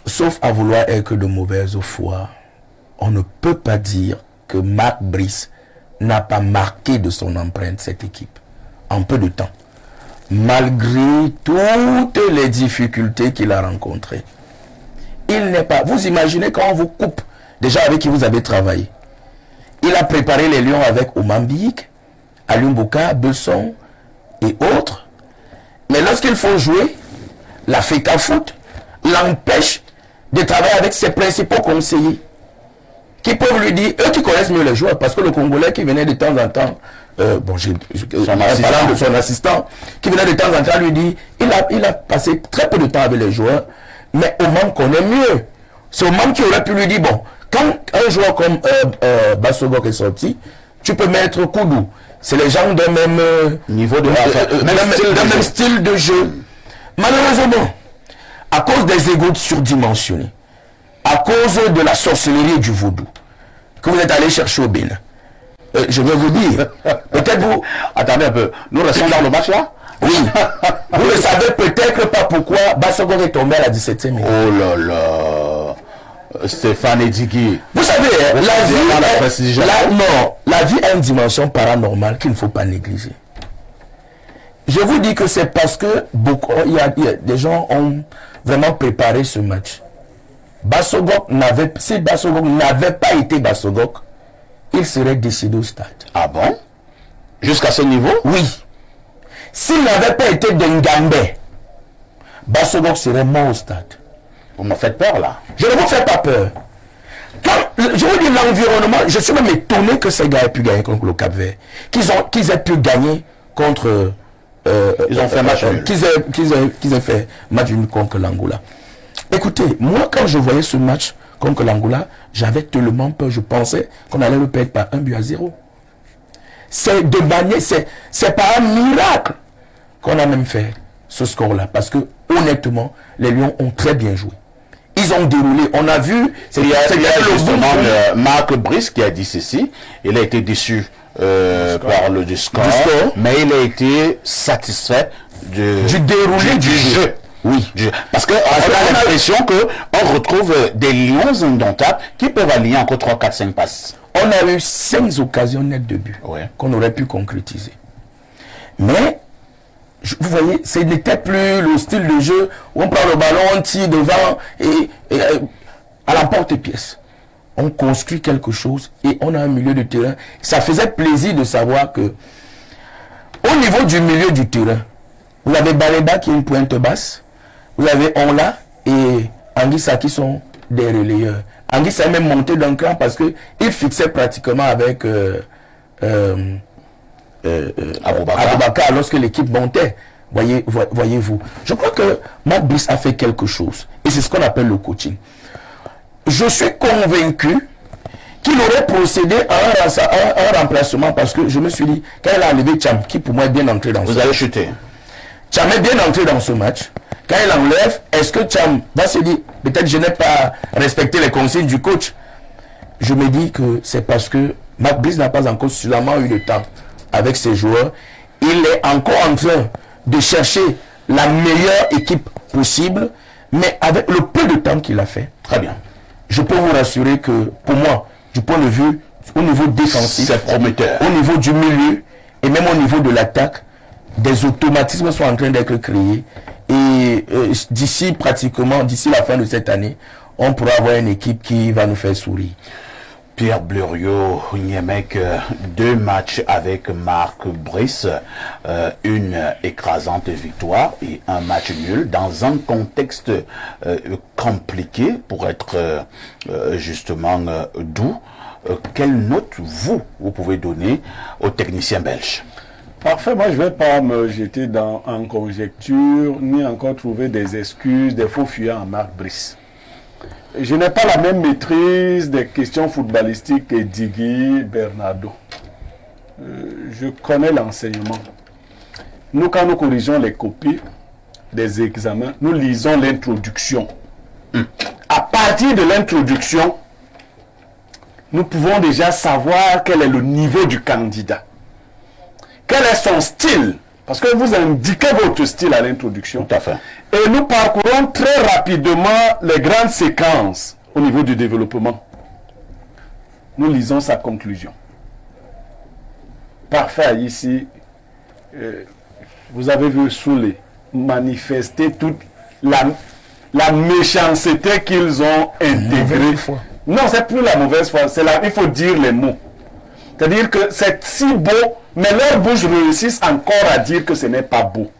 Sauf à vouloir être de mauvaise foi, on ne peut pas dire que Marc Brice n'a pas marqué de son empreinte cette équipe en peu de temps. Malgré toutes les difficultés qu'il a rencontrées. Il n'est pas... Vous imaginez quand on vous coupe, déjà avec qui vous avez travaillé. Il a préparé les Lions avec Omambik, Alumbuka, Besson et autres. Mais lorsqu'il faut jouer, la FECA Foot l'empêche de travailler avec ses principaux conseillers. Qui peuvent lui dire, eux qui connaissent mieux les joueurs, parce que le Congolais qui venait de temps en temps, son assistant, qui venait de temps en temps lui dit, il a passé très peu de temps avec les joueurs, mais Oman connaît mieux. C'est Oman qui aurait pu lui dire, bon, quand un joueur comme Bassogok est sorti, tu peux mettre Koudou. C'est les gens d'un même niveau de même style de jeu. Malheureusement, à cause des égos surdimensionnés, à cause de la sorcellerie et du vaudou que vous êtes allé chercher au Bénin. Je vais vous dire, peut-être vous... Attendez un peu, nous restons dans le match là? Oui. Vous ne savez peut-être pas pourquoi Bassogok est tombé à la 17e minute. Oh là là, Stéphane Edigui. Vous savez, la vie a une dimension paranormale qu'il ne faut pas négliger. Je vous dis que c'est parce que des gens ont vraiment préparé ce match. Si Bassogok n'avait pas été Bassogok, il serait décédé au stade. Ah bon? Jusqu'à ce niveau? Oui. S'il n'avait pas été Dengambe, Bassogok serait mort au stade. Vous me faites peur là? Je ne vous fais pas peur. Je vous dis l'environnement, je suis même étonné que ces gars aient pu gagner contre le Cap-Vert. Qu'ils aient pu gagner contre... ils ont fait match nul. Qu'ils aient fait match nul contre l'Angola. Écoutez, moi quand je voyais ce match contre l'Angola, j'avais tellement peur, je pensais qu'on allait le perdre par 1-0. C'est de manière, c'est par un miracle qu'on a même fait ce score-là. Parce que honnêtement, les Lions ont très bien joué. Ils ont déroulé, on a vu... Il y a justement Marc Brice qui a dit ceci, il a été déçu par le score, mais il a été satisfait du déroulé du jeu. Oui, parce qu'on a l'impression qu'on retrouve des lions indomptables qui peuvent aligner encore 3, 4, 5 passes. On a eu 5 occasions nettes de but qu'on aurait pu concrétiser. Mais, vous voyez, ce n'était plus le style de jeu où on prend le ballon, on tire devant et à l'emporte-pièce. On construit quelque chose et on a un milieu de terrain. Ça faisait plaisir de savoir que au niveau du milieu du terrain, vous avez Baleba qui est une pointe basse, vous avez Onla et Anguissa qui sont des relayeurs. Anguissa est même monté d'un cran parce qu'il fixait pratiquement avec Aboubakar lorsque l'équipe montait. Voyez-vous. Je crois que Marc Brice a fait quelque chose. Et c'est ce qu'on appelle le coaching. Je suis convaincu qu'il aurait procédé à un remplacement parce que je me suis dit, quand il a enlevé Cham, qui pour moi est bien entré dans ce match. Vous avez chuté. Cham est bien entré dans ce match. Quand il enlève, est-ce que Cham va se dire, peut-être je n'ai pas respecté les consignes du coach. Je me dis que c'est parce que Marc Brice n'a pas encore suffisamment eu de temps avec ses joueurs. Il est encore en train de chercher la meilleure équipe possible, mais avec le peu de temps qu'il a fait. Très bien. Je peux vous rassurer que, pour moi, du point de vue, au niveau défensif, c'est prometteur. Au niveau du milieu, et même au niveau de l'attaque, des automatismes sont en train d'être créés. Et d'ici la fin de cette année, on pourra avoir une équipe qui va nous faire sourire. Pierre Blériot, Niemek, 2 matchs avec Marc Brice, une écrasante victoire et un match nul dans un contexte compliqué pour être justement doux. Quelle note vous pouvez donner aux techniciens belges? Parfait, moi je ne vais pas me jeter en conjecture ni encore trouver des excuses, des faux fuyants à Marc Brice. Je n'ai pas la même maîtrise des questions footballistiques que Digui Bernardo. Je connais l'enseignement. Nous, quand nous corrigeons les copies des examens, nous lisons l'introduction. À partir de l'introduction, nous pouvons déjà savoir quel est le niveau du candidat. Quel est son style? Parce que vous indiquez votre style à l'introduction. Tout à fait. Et nous parcourons très rapidement les grandes séquences au niveau du développement. Nous lisons sa conclusion. Parfait, ici, vous avez vu Soulé manifester toute la méchanceté qu'ils ont intégrée. Non, c'est plus la mauvaise foi, il faut dire les mots. C'est-à-dire que c'est si beau, mais leurs bouches réussissent encore à dire que ce n'est pas beau.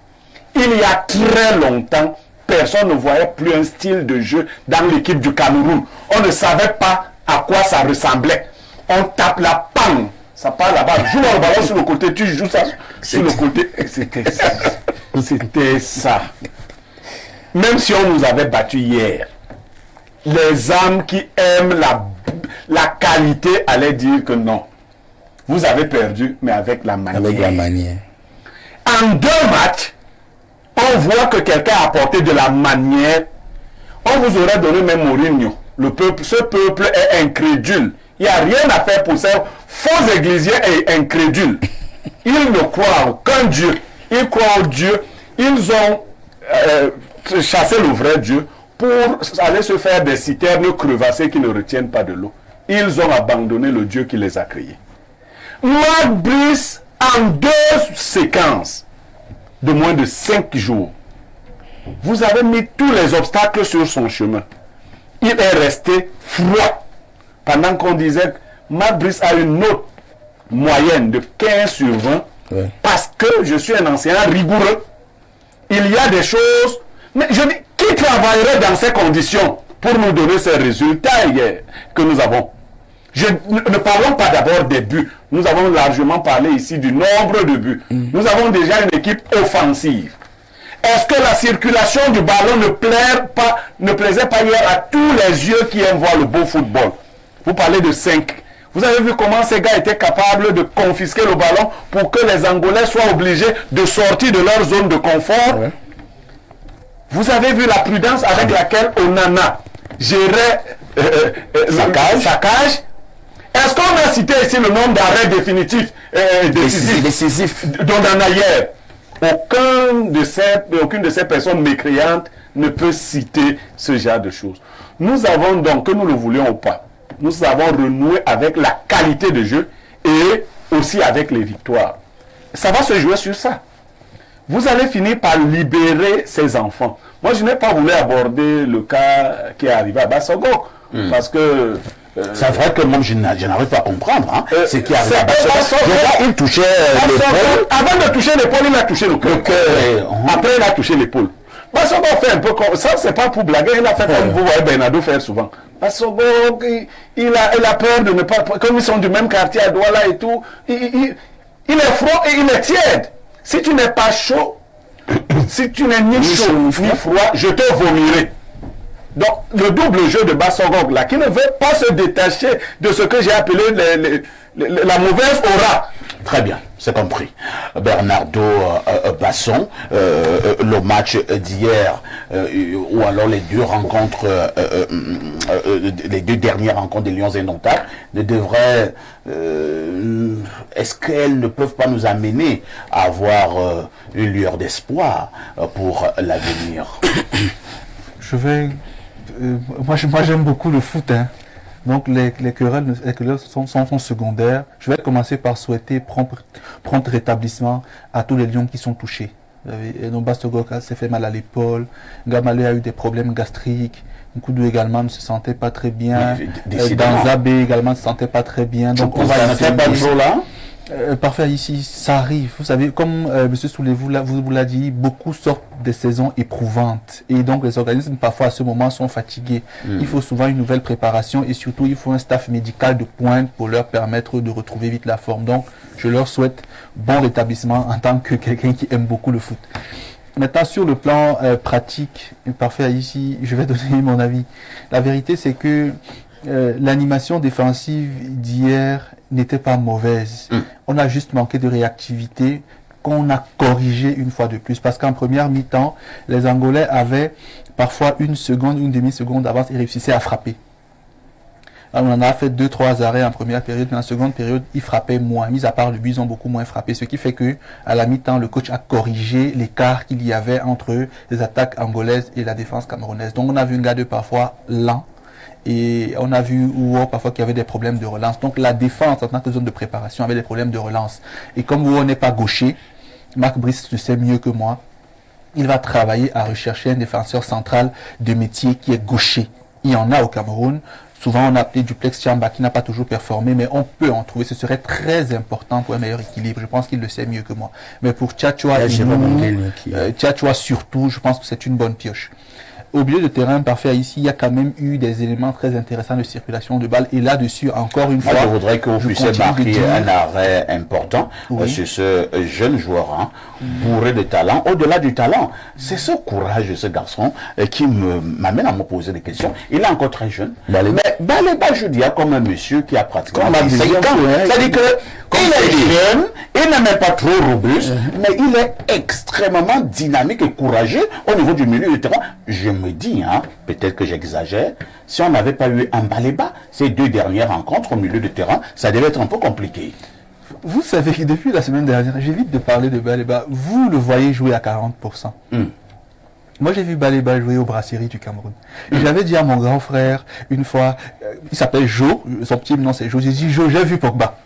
Il y a très longtemps, personne ne voyait plus un style de jeu dans l'équipe du Cameroun. On ne savait pas à quoi ça ressemblait. On tape la panne, ça part là-bas, joue le ballon sur le côté, tu joues ça sur le côté. C'était ça. C'était ça. Même si on nous avait battu hier, les âmes qui aiment la qualité allaient dire que non. Vous avez perdu, mais avec la manière. Avec la manière. En 2 matchs, on voit que quelqu'un a apporté de la manière. On vous aurait donné même Mourinho. Ce peuple est incrédule. Il n'y a rien à faire pour ça. Faux églisiens et incrédules. Ils ne croient en aucun Dieu. Ils croient au Dieu. Ils ont chassé le vrai Dieu pour aller se faire des citernes crevassées qui ne retiennent pas de l'eau. Ils ont abandonné le Dieu qui les a créés. Marc Brice, en 2 séquences de moins de 5 jours, vous avez mis tous les obstacles sur son chemin. Il est resté froid. Pendant qu'on disait que Marc Brice a une note moyenne de 15 sur 20, parce que je suis un enseignant rigoureux. Il y a des choses, mais je dis, qui travaillerait dans ces conditions pour nous donner ces résultats que nous avons? Ne parlons pas d'abord des buts. Nous avons largement parlé ici du nombre de buts. Nous avons déjà une équipe offensive. Est-ce que la circulation du ballon ne plaisait pas hier à tous les yeux qui aiment voir le beau football? Vous parlez de 5. Vous avez vu comment ces gars étaient capables de confisquer le ballon pour que les Angolais soient obligés de sortir de leur zone de confort? Vous avez vu la prudence avec laquelle Onana gérait sa cage? Est-ce qu'on a cité ici le nombre d'arrêts définitifs décisifs d'Onana hier? aucune de ces personnes mécréantes ne peut citer ce genre de choses. Nous avons donc, que nous le voulions ou pas, nous avons renoué avec la qualité de jeu et aussi avec les victoires. Ça va se jouer sur ça. Vous allez finir par libérer ces enfants. Moi, je n'ai pas voulu aborder le cas qui est arrivé à Bassogo, parce que... c'est vrai que moi, je n'arrive pas à comprendre. Hein. C'est qui arrive à Bassogo. Il touchait l'épaule. Avant de toucher l'épaule, il a touché le cœur. Après, il a touché l'épaule. Bassogo fait un peu comme ça, c'est pas pour blaguer, il a fait comme vous voyez Bernardo faire souvent. Bassogo, il a peur de ne pas... Comme ils sont du même quartier à Douala et tout, il est froid et il est tiède. Si tu n'es pas chaud, si tu n'es ni chaud ni froid, je te vomirai. Donc, le double jeu de Bassogog, là, qui ne veut pas se détacher de ce que j'ai appelé la mauvaise aura. Très bien, c'est compris. Bernardo Basson, le match d'hier, ou alors les deux rencontres, les deux dernières rencontres des Lions Indomptables, ne devraient, est-ce qu'elles ne peuvent pas nous amener à avoir une lueur d'espoir pour l'avenir? Moi j'aime beaucoup le foot, hein. Donc les querelles sont secondaires. Je vais commencer par souhaiter prompt rétablissement à tous les lions qui sont touchés. Donc Bassogo s'est fait mal à l'épaule, Gamalé a eu des problèmes gastriques, Nkoudou également ne se sentait pas très bien, Danzabé également ne se sentait pas très bien. Donc on va essayer là. Parfait, ici, ça arrive. Vous savez, comme M. Soulé vous l'a dit, beaucoup sortent des saisons éprouvantes. Et donc, les organismes, parfois, à ce moment, sont fatigués. Il faut souvent une nouvelle préparation et surtout, il faut un staff médical de pointe pour leur permettre de retrouver vite la forme. Donc, je leur souhaite bon rétablissement en tant que quelqu'un qui aime beaucoup le foot. Maintenant, sur le plan pratique, parfait, ici, je vais donner mon avis. La vérité, c'est que l'animation défensive d'hier n'était pas mauvaise. On a juste manqué de réactivité qu'on a corrigé une fois de plus. Parce qu'en première mi-temps, les Angolais avaient parfois une seconde, une demi-seconde d'avance et réussissaient à frapper. Alors, on en a fait 2-3 arrêts en première période, mais en seconde période, ils frappaient moins. Mis à part le but, ils ont beaucoup moins frappé. Ce qui fait que, à la mi-temps, le coach a corrigé l'écart qu'il y avait entre les attaques angolaises et la défense camerounaise. Donc, on a vu un gars de parfois lent. Et on a vu parfois qu'il y avait des problèmes de relance. Donc la défense en tant que zone de préparation avait des problèmes de relance. Et comme on n'est pas gaucher, Marc Brice le sait mieux que moi, il va travailler à rechercher un défenseur central de métier qui est gaucher. Il y en a au Cameroun. Souvent on a appelé Duplex Chamba qui n'a pas toujours performé, mais on peut en trouver. Ce serait très important pour un meilleur équilibre. Je pense qu'il le sait mieux que moi. Mais pour Tchatchoua surtout, je pense que c'est une bonne pioche. Au milieu de terrain parfait ici, il y a quand même eu des éléments très intéressants de circulation de balles. Et là-dessus, encore une fois, je voudrais que vous puissiez marquer un arrêt important sur ce jeune joueur bourré de talent. Au-delà du talent, c'est ce courage de ce garçon qui m'amène à me poser des questions. Il est encore très jeune. Mais Baléba, je dis, comme un monsieur qui a pratiquement 5 ans. C'est-à-dire que il est jeune, il n'est même pas trop robuste, mais il est extrêmement dynamique et courageux au niveau du milieu de terrain. Je me dis, peut-être que j'exagère, si on n'avait pas eu un Baléba, ces 2 dernières rencontres au milieu de terrain, ça devait être un peu compliqué. Vous savez que depuis la semaine dernière, j'évite de parler de Baléba, vous le voyez jouer à 40%. Moi, j'ai vu Baléba jouer aux brasseries du Cameroun. Et j'avais dit à mon grand frère, une fois, il s'appelle Jo, son petit nom c'est Jo, j'ai dit, Jo, j'ai vu Pogba.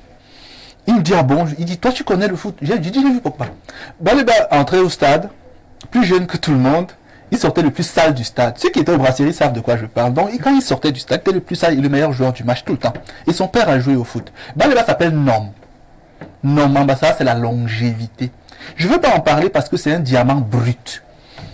Il me dit, ah bon, il dit, toi tu connais le foot. J'ai dit, j'ai vu Pogba. Baléba entrait au stade, plus jeune que tout le monde, il sortait le plus sale du stade. Ceux qui étaient aux brasseries savent de quoi je parle. Donc, quand il sortait du stade, il était le plus sale et le meilleur joueur du match tout le temps. Et son père a joué au foot. Baléba s'appelle Nom. Nom Mambassa, c'est la longévité. Je ne veux pas en parler parce que c'est un diamant brut.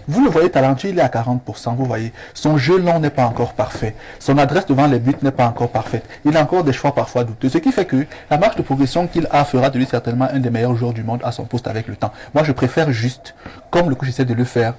Vous le voyez talentueux, il est à 40%, vous voyez. Son jeu long n'est pas encore parfait. Son adresse devant les buts n'est pas encore parfaite. Il a encore des choix parfois douteux. Ce qui fait que la marche de progression qu'il a fera de lui certainement un des meilleurs joueurs du monde à son poste avec le temps. Moi, je préfère juste, comme le coach essaie de le faire,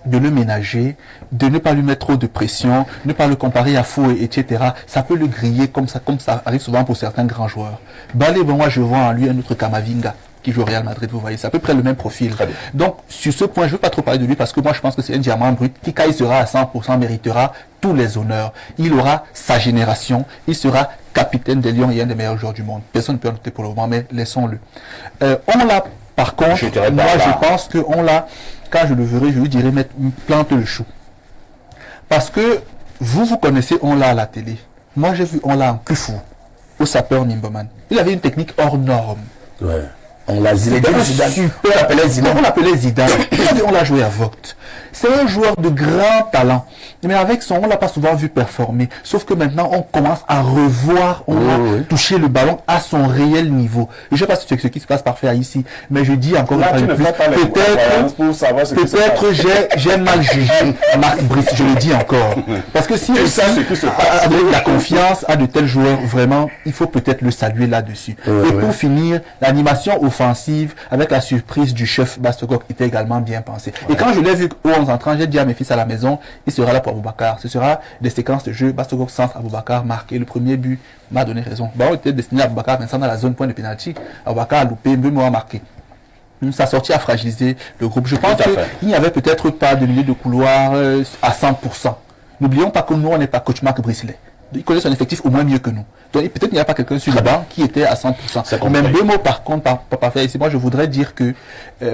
de le ménager, de ne pas lui mettre trop de pression, ne pas le comparer à Foué, etc. Ça peut le griller comme ça arrive souvent pour certains grands joueurs. Baléba, moi, je vois en lui un autre Kamavinga qui joue au Real Madrid, vous voyez, c'est à peu près le même profil. Donc, sur ce point, je ne veux pas trop parler de lui parce que moi, je pense que c'est un diamant brut qui, quand il sera à 100%, méritera tous les honneurs. Il aura sa génération, il sera capitaine des Lions et un des meilleurs joueurs du monde. Personne ne peut en douter pour le moment, mais laissons-le. On l'a Par contre, moi je pense qu'on l'a, quand je le verrai, je lui dirai plante le chou. Parce que vous connaissez on l'a à la télé. Moi j'ai vu on l'a en Kufu, au sapeur Nimboman. Il avait une technique hors norme. Ouais. On l'a Zidane. On l'appelait Zidane. On l'a joué à Vogt. C'est un joueur de grand talent. Mais avec son, on l'a pas souvent vu performer. Sauf que maintenant, on commence à revoir, on a touché le ballon à son réel niveau. Et je sais pas si c'est ce qui se passe parfait ici, mais je dis encore peut-être j'ai mal jugé Marc Brice, je le dis encore. Parce que si avec la confiance à de tels joueurs, vraiment, il faut peut-être le saluer là-dessus. Et pour finir, l'animation offensive avec la surprise du chef Bastogok était également bien pensée. Et quand je l'ai vu au 11 entrant, j'ai dit à mes fils à la maison, il sera là pour Aboubakar. Ce sera des séquences de jeu, Bastogok centre, Aboubakar marqué. Le premier but m'a donné raison. Ballon était destiné à Aboubakar, Vincent dans la zone point de pénalty. Aboubakar a loupé, Mbeumo a marqué. Sa sortie a fragilisé le groupe. Je pense qu'il n'y avait peut-être pas de milieu de couloir à 100%. N'oublions pas que nous, on n'est pas coach Marc Bricelet. Il connaît son effectif au moins mieux que nous. Donc peut-être qu'il n'y a pas quelqu'un sur le banc qui était à 100%. Même deux mots par contre, par faire ici, moi je voudrais dire que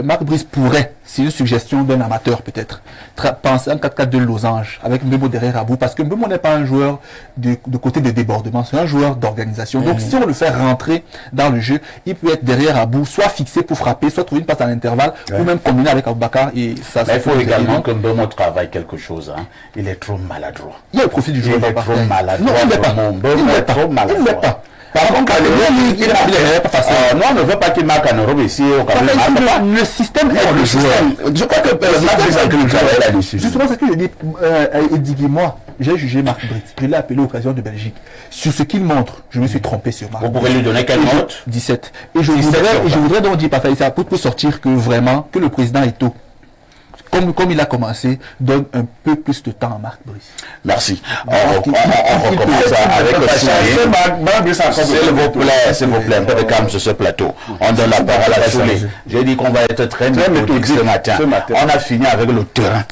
Marc Brice pourrait, c'est une suggestion d'un amateur peut-être, penser un 4-4 de losange avec Mbeumo derrière à bout, parce que Mbeumo n'est pas un joueur de côté de débordement, c'est un joueur d'organisation. Donc si on le fait rentrer dans le jeu, il peut être derrière à bout, soit fixé pour frapper, soit trouver une passe à l'intervalle, ou même combiner avec Aboubakar. Et ça, mais il faut également que Mbeumo travaille quelque chose. Hein. Il est trop maladroit. Il y a le profil du joueur. Il est trop maladroit. Non, il n'est pas. Il n'est pas. Par contre, moi, on ne veut pas qu'il marque en Europe ici au Cameroun. Le système est le joueur. Je crois que là-dessus. Justement, c'est ce que je dis. Eddie, moi, j'ai jugé Marc Brice. Je l'ai appelé Occasion de Belgique. Sur ce qu'il montre, je me suis trompé sur Marc. Vous pouvez lui donner quelle note? 17. Et je voudrais donc dire, ça pour sortir que vraiment, que le président Eto'o, comme il a commencé, donne un peu plus de temps à Marc Brice. Merci. On recommence avec le s'il vous plaît, un peu de calme sur ce plateau. On donne la parole à la Soulé. J'ai dit qu'on va être très méthodique ce matin. On a fini avec le terrain,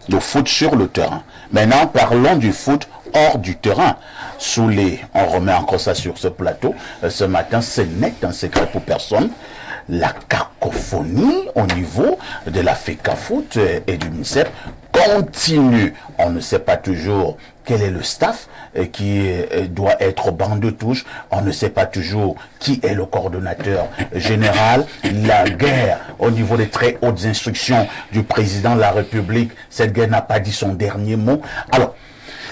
le foot sur le terrain. Maintenant, parlons du foot hors du terrain. Soulé, on remet encore ça sur ce plateau. Ce matin, ce n'est un secret pour personne. La cacophonie au niveau de la FECAFOOT et du MINSEP continue. On ne sait pas toujours quel est le staff qui doit être au banc de touche. On ne sait pas toujours qui est le coordonnateur général. La guerre au niveau des très hautes instructions du président de la République, cette guerre n'a pas dit son dernier mot. Alors,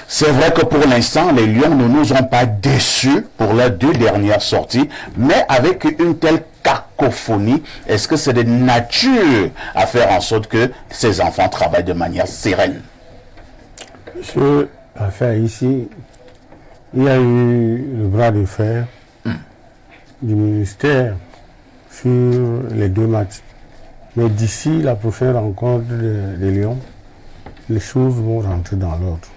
c'est vrai que pour l'instant, les Lions ne nous ont pas déçus pour leurs 2 dernières sorties, mais avec une telle cacophonie, est-ce que c'est de nature à faire en sorte que ces enfants travaillent de manière sereine? Monsieur l'affaire ici, il y a eu le bras de fer du ministère sur les 2 matchs. Mais d'ici la prochaine rencontre des Lions, les choses vont rentrer dans l'ordre.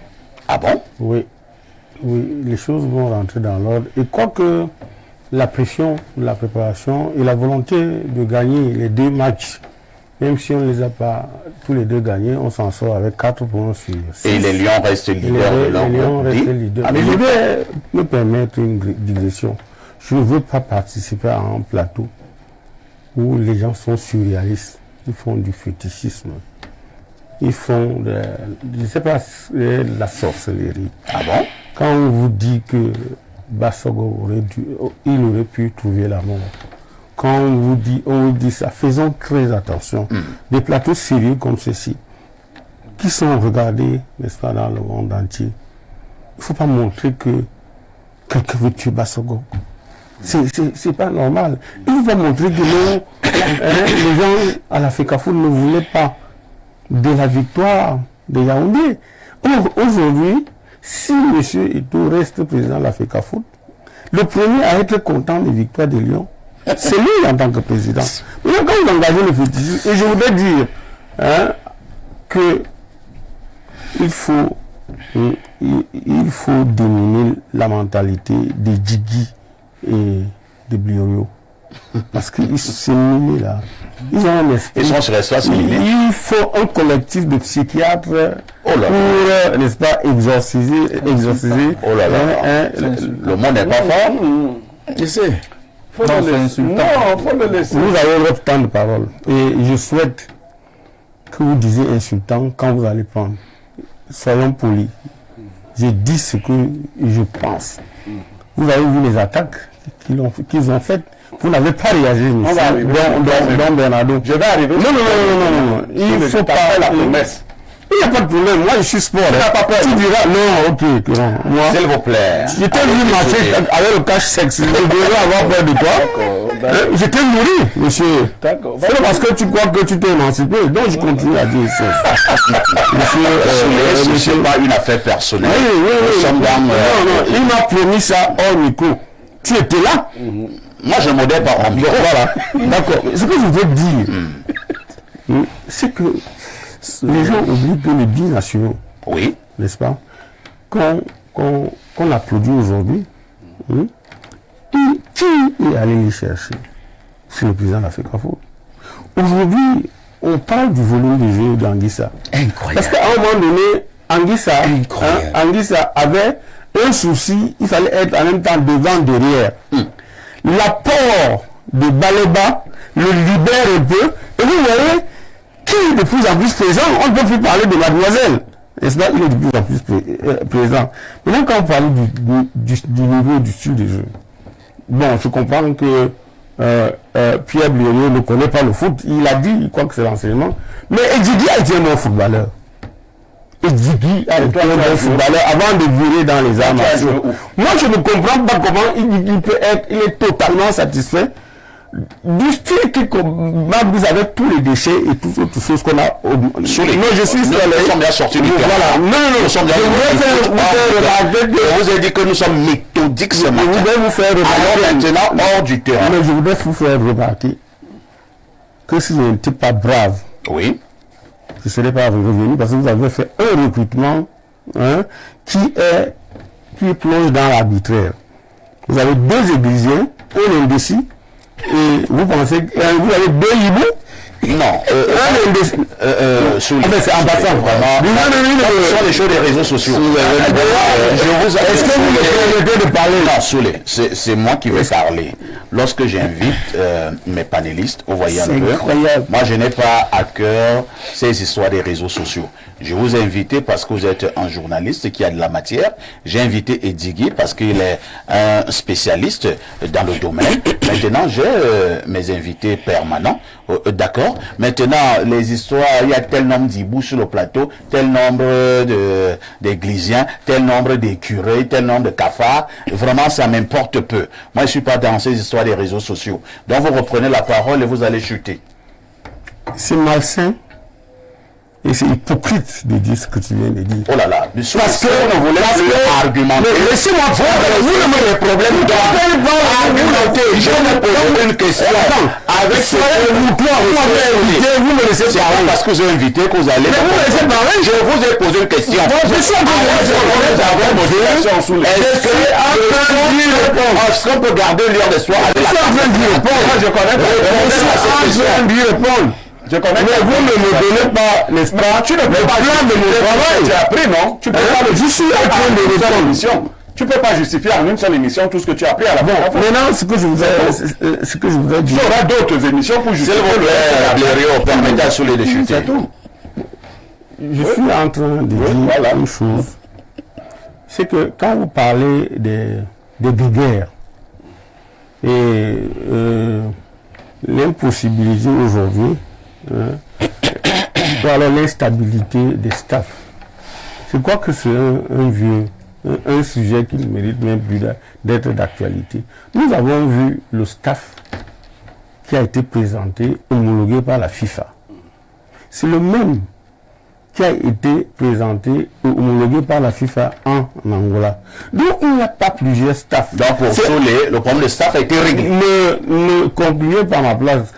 Ah bon? Oui, les choses vont rentrer dans l'ordre. Et quoique la pression, la préparation et la volonté de gagner les 2 matchs, même si on ne les a pas tous les 2 gagnés, on s'en sort avec 4 points sur 6. Et les Lions restent leaders de leur groupe. Mais je vais me permettre une digression. Je ne veux pas participer à un plateau où les gens sont surréalistes. Ils font du fétichisme. Ils font, je ne sais pas, la sorcellerie. Ah bon? Quand on vous dit que Basogo il aurait pu trouver la mort. Quand on vous dit ça, faisons très attention. Des plateaux sérieux comme ceci, qui sont regardés, n'est-ce pas, dans le monde entier. Il ne faut pas montrer que quelqu'un veut tuer Basogo. C'est pas normal. Il ne faut pas montrer que non, les gens à la FECAFOOT ne voulaient pas de la victoire de Yaoundé. Aujourd'hui, si M. Eto'o reste président de la FECAFOOT, le premier à être content des victoires de Lyon, c'est lui en tant que président. Mais quand vous engagez le fétichisme, et je voudrais dire que il faut dominer la mentalité des Djigui et des Bliorio. Parce qu'ils sont minés là. Ils ont un esprit. Ils sont sur l'espace miné. Il faut un collectif de psychiatres pour, n'est-ce pas, exorciser. Oh là là. Le monde n'est pas fort. Je sais. Faut le laisser. Non, faut le laisser. Vous avez votre temps de parole. Et je souhaite que vous disiez insultant quand vous allez prendre. Soyons polis. J'ai dit ce que je pense. Vous avez vu les attaques qu'ils ont faites. Vous n'avez pas réagi, monsieur. Don Bernardo. Je vais arriver. Non. Il faut pas la promesse. Il n'y a pas de problème. Moi, je suis sport. Tu n'as pas peur. Tu diras, non, ok. Moi, s'il vous plaît. Je t'ai vu marcher avec le cache sexe. Je devrais avoir peur de toi. Je t'ai nourri, monsieur. D'accord. C'est parce que tu crois que tu t'es émancipé. Donc, je continue à dire ça. Monsieur, n'est pas une affaire personnelle. Oui. Non, il m'a promis ça hors micro. Tu étais là. Moi, je ne modère pas en micro. Voilà. D'accord. Ce que je veux dire, c'est que les gens oublient que les binationaux, oui, n'est-ce pas, qu'on applaudit aujourd'hui, qui est allé les chercher? C'est le président d'Africafo. Aujourd'hui, on parle du volume de jeu d'Anguissa. Incroyable. Parce qu'à un moment donné, Anguissa avait un souci, il fallait être en même temps devant, derrière. L'apport de Baleba le libère un peu, et vous voyez, qui est de plus en plus présent, on ne peut plus parler de mademoiselle. N'est-ce pas? Il est de plus en plus présent. Maintenant, quand on parle du niveau du style de jeu, bon, je comprends que Pierre Blériot ne connaît pas le foot. Il a dit, il croit que c'est l'enseignement. Mais Edjigui a été un bon footballeur. Edjigui a été un bon footballeur avant de virer dans les arts martiaux. Moi, je ne comprends pas comment il est totalement satisfait du style qui combat avec tous les déchets et toutes autres choses qu'on a. Non, je suis sur les. Nous sommes bien sortis du terrain. Voilà. Non, nous sommes bien sortis. Je vous ai dit que nous sommes méthodiques ce matin. Je voudrais vous faire remarquer. Alors maintenant, hors du terrain. Mais je voudrais vous faire remarquer que si je n'étais pas brave, oui, je ne serais pas revenu parce que vous avez fait un recrutement qui plonge dans l'arbitraire. Vous avez deux églisiens, un indécis. Et vous pensez que vous avez deux hiboux? Non. C'est en passant. Ce sont les choses des réseaux sociaux. Est-ce que vous me permettez de parler? Non, Soulé, c'est moi qui vais parler. Lorsque j'invite mes panélistes, vous voyez un peu, moi je n'ai pas à cœur ces histoires des réseaux sociaux. Je vous ai invité parce que vous êtes un journaliste qui a de la matière. J'ai invité Edjigui parce qu'il est un spécialiste dans le domaine. Maintenant, j'ai mes invités permanents. D'accord. Maintenant, les histoires, il y a tel nombre d'hiboux sur le plateau, tel nombre d'églisiens, tel nombre d'écureuils, tel nombre de cafards. Vraiment, ça m'importe peu. Moi, je ne suis pas dans ces histoires des réseaux sociaux. Donc, vous reprenez la parole et vous allez chuter. C'est malsain. Et c'est hypocrite de dire ce que tu viens de dire. Oh là là, parce que on voulait argumenter. Laissez-moi voir, vous avez des problèmes d'argumenter. Je vais poser une question. Avec ce que vous me laissez parler. Parce que j'ai invité que vous allez. Mais vous me laissez parler. Je vous ai posé une question. Est-ce qu'on peut garder l'heure de soir? Je connais. Je connais. Mais vous ne me donnez pas, n'est-ce pas? Tu ne peux pas justifier. Tu as appris, non? Tu peux pas. Je suis en train de répondre. Tu ne peux pas justifier en une seule émission tout ce que tu as appris à la fin. Maintenant, ce que je voudrais dire. Il y aura d'autres émissions pour justifier. S'il vous plaît, Blériot, permettez à Soulé de chuter. C'est tout. Je suis en train de dire une chose. C'est que quand vous parlez des guerres et l'impossibilité aujourd'hui, alors l'instabilité des staffs. Je crois que c'est un sujet qui ne mérite même plus d'être d'actualité. Nous avons vu le staff qui a été présenté, homologué par la FIFA. C'est le même qui a été présenté et homologué par la FIFA en Angola. Donc il n'y a pas plusieurs staffs. Donc pour Soulé, le problème de staff a été réglé. Ne concluez pas ma place.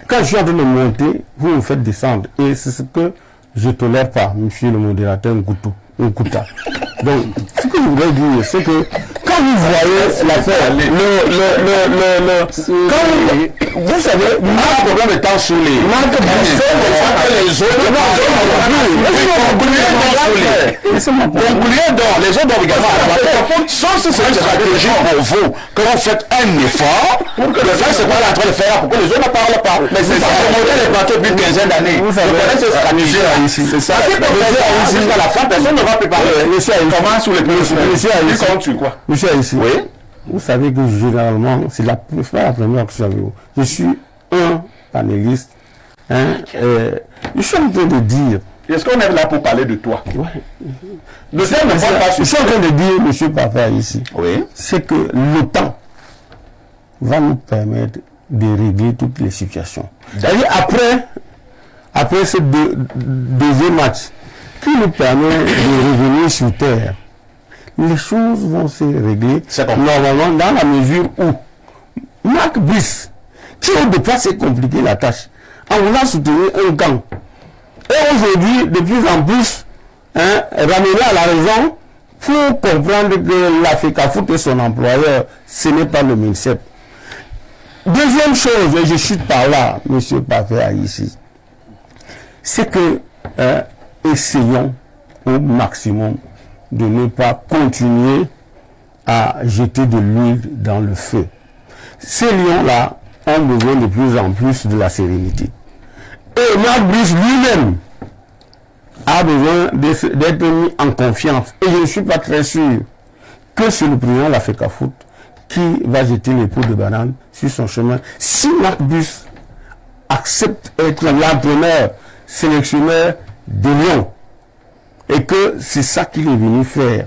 Quand je suis en train de monter, vous me faites descendre. Et c'est ce que je ne tolère pas, monsieur le modérateur Nkouta. Donc, ce que je voudrais dire, c'est que quand vous voyez l'affaire, vous savez, le problème étant sous les concluez donc, les autres doivent également sauf si c'est une stratégie pour vous, que vous faites un effort pour que le fait c'est pas en train de faire, pour que les autres ne parlent pas. Mais c'est ça, on monte les plateaux depuis une quinzaine d'années. Vous connaissez cette stratégie ici. C'est ça. Jusqu'à la fin, personne ne va plus parler. Comment sur les Monsieur Haïti, oui. Vous savez que généralement, c'est pas la première que je suis avec vous. Je suis un panéliste. Je suis en train de dire. Est-ce qu'on est là pour parler de toi? Oui. Je suis en train de dire, monsieur Papa, ici, oui, c'est que le temps va nous permettre de régler toutes les situations. C'est-à-dire après ce deuxième match, qui nous permet de revenir sur terre, les choses vont se régler normalement dans la mesure où Marc Brice, qui au départ s'est compliqué la tâche, en voulant soutenir un camp, et aujourd'hui, de plus en plus, ramener à la raison pour comprendre que la FECAFOOT et son employeur, ce n'est pas le MINSEP. Deuxième chose, et je chute par là, monsieur Paféa ici, c'est que essayons au maximum de ne pas continuer à jeter de l'huile dans le feu. Ces lions-là ont besoin de plus en plus de la sérénité. Et Marc Brice lui-même a besoin d'être mis en confiance. Et je ne suis pas très sûr que c'est le président de la FECAFOOT qui va jeter les pots de banane sur son chemin. Si Marc Brice accepte d'être l'entraîneur, sélectionneur des lions, et que c'est ça qu'il est venu faire,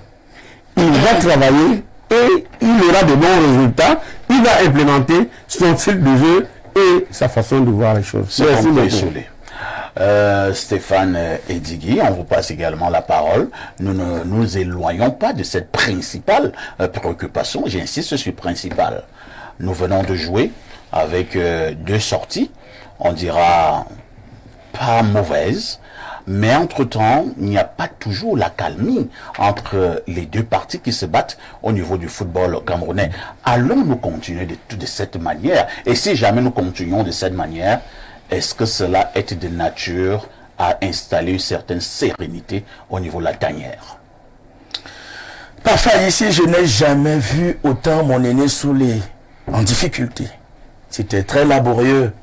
il va travailler et il aura de bons résultats, il va implémenter son style de jeu et sa façon de voir les choses. Merci beaucoup. Stéphane Edigui, on vous passe également la parole. Nous ne nous éloignons pas de cette principale préoccupation, j'insiste sur principale. Nous venons de jouer avec deux sorties, on dira pas mauvaises, mais entre-temps, il n'y a pas toujours la calmie entre les deux parties qui se battent au niveau du football camerounais. Allons-nous continuer de cette manière? Et si jamais nous continuons de cette manière, est-ce que cela est de nature à installer une certaine sérénité au niveau de la tanière? Parfois ici, je n'ai jamais vu autant mon aîné Soulé en difficulté. C'était très laborieux.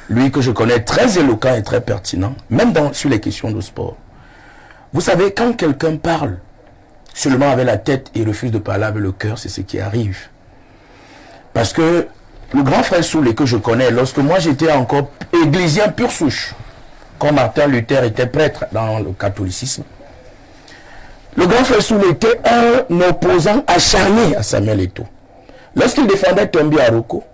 Lui que je connais, très éloquent et très pertinent, même sur les questions de sport. Vous savez, quand quelqu'un parle seulement avec la tête et refuse de parler avec le cœur, c'est ce qui arrive. Parce que le grand frère Soulé que je connais, lorsque moi j'étais encore églésien pur souche, quand Martin Luther était prêtre dans le catholicisme, le grand frère Soulé était un opposant acharné à Samuel Eto'o. Lorsqu'il défendait Tombi Aroko,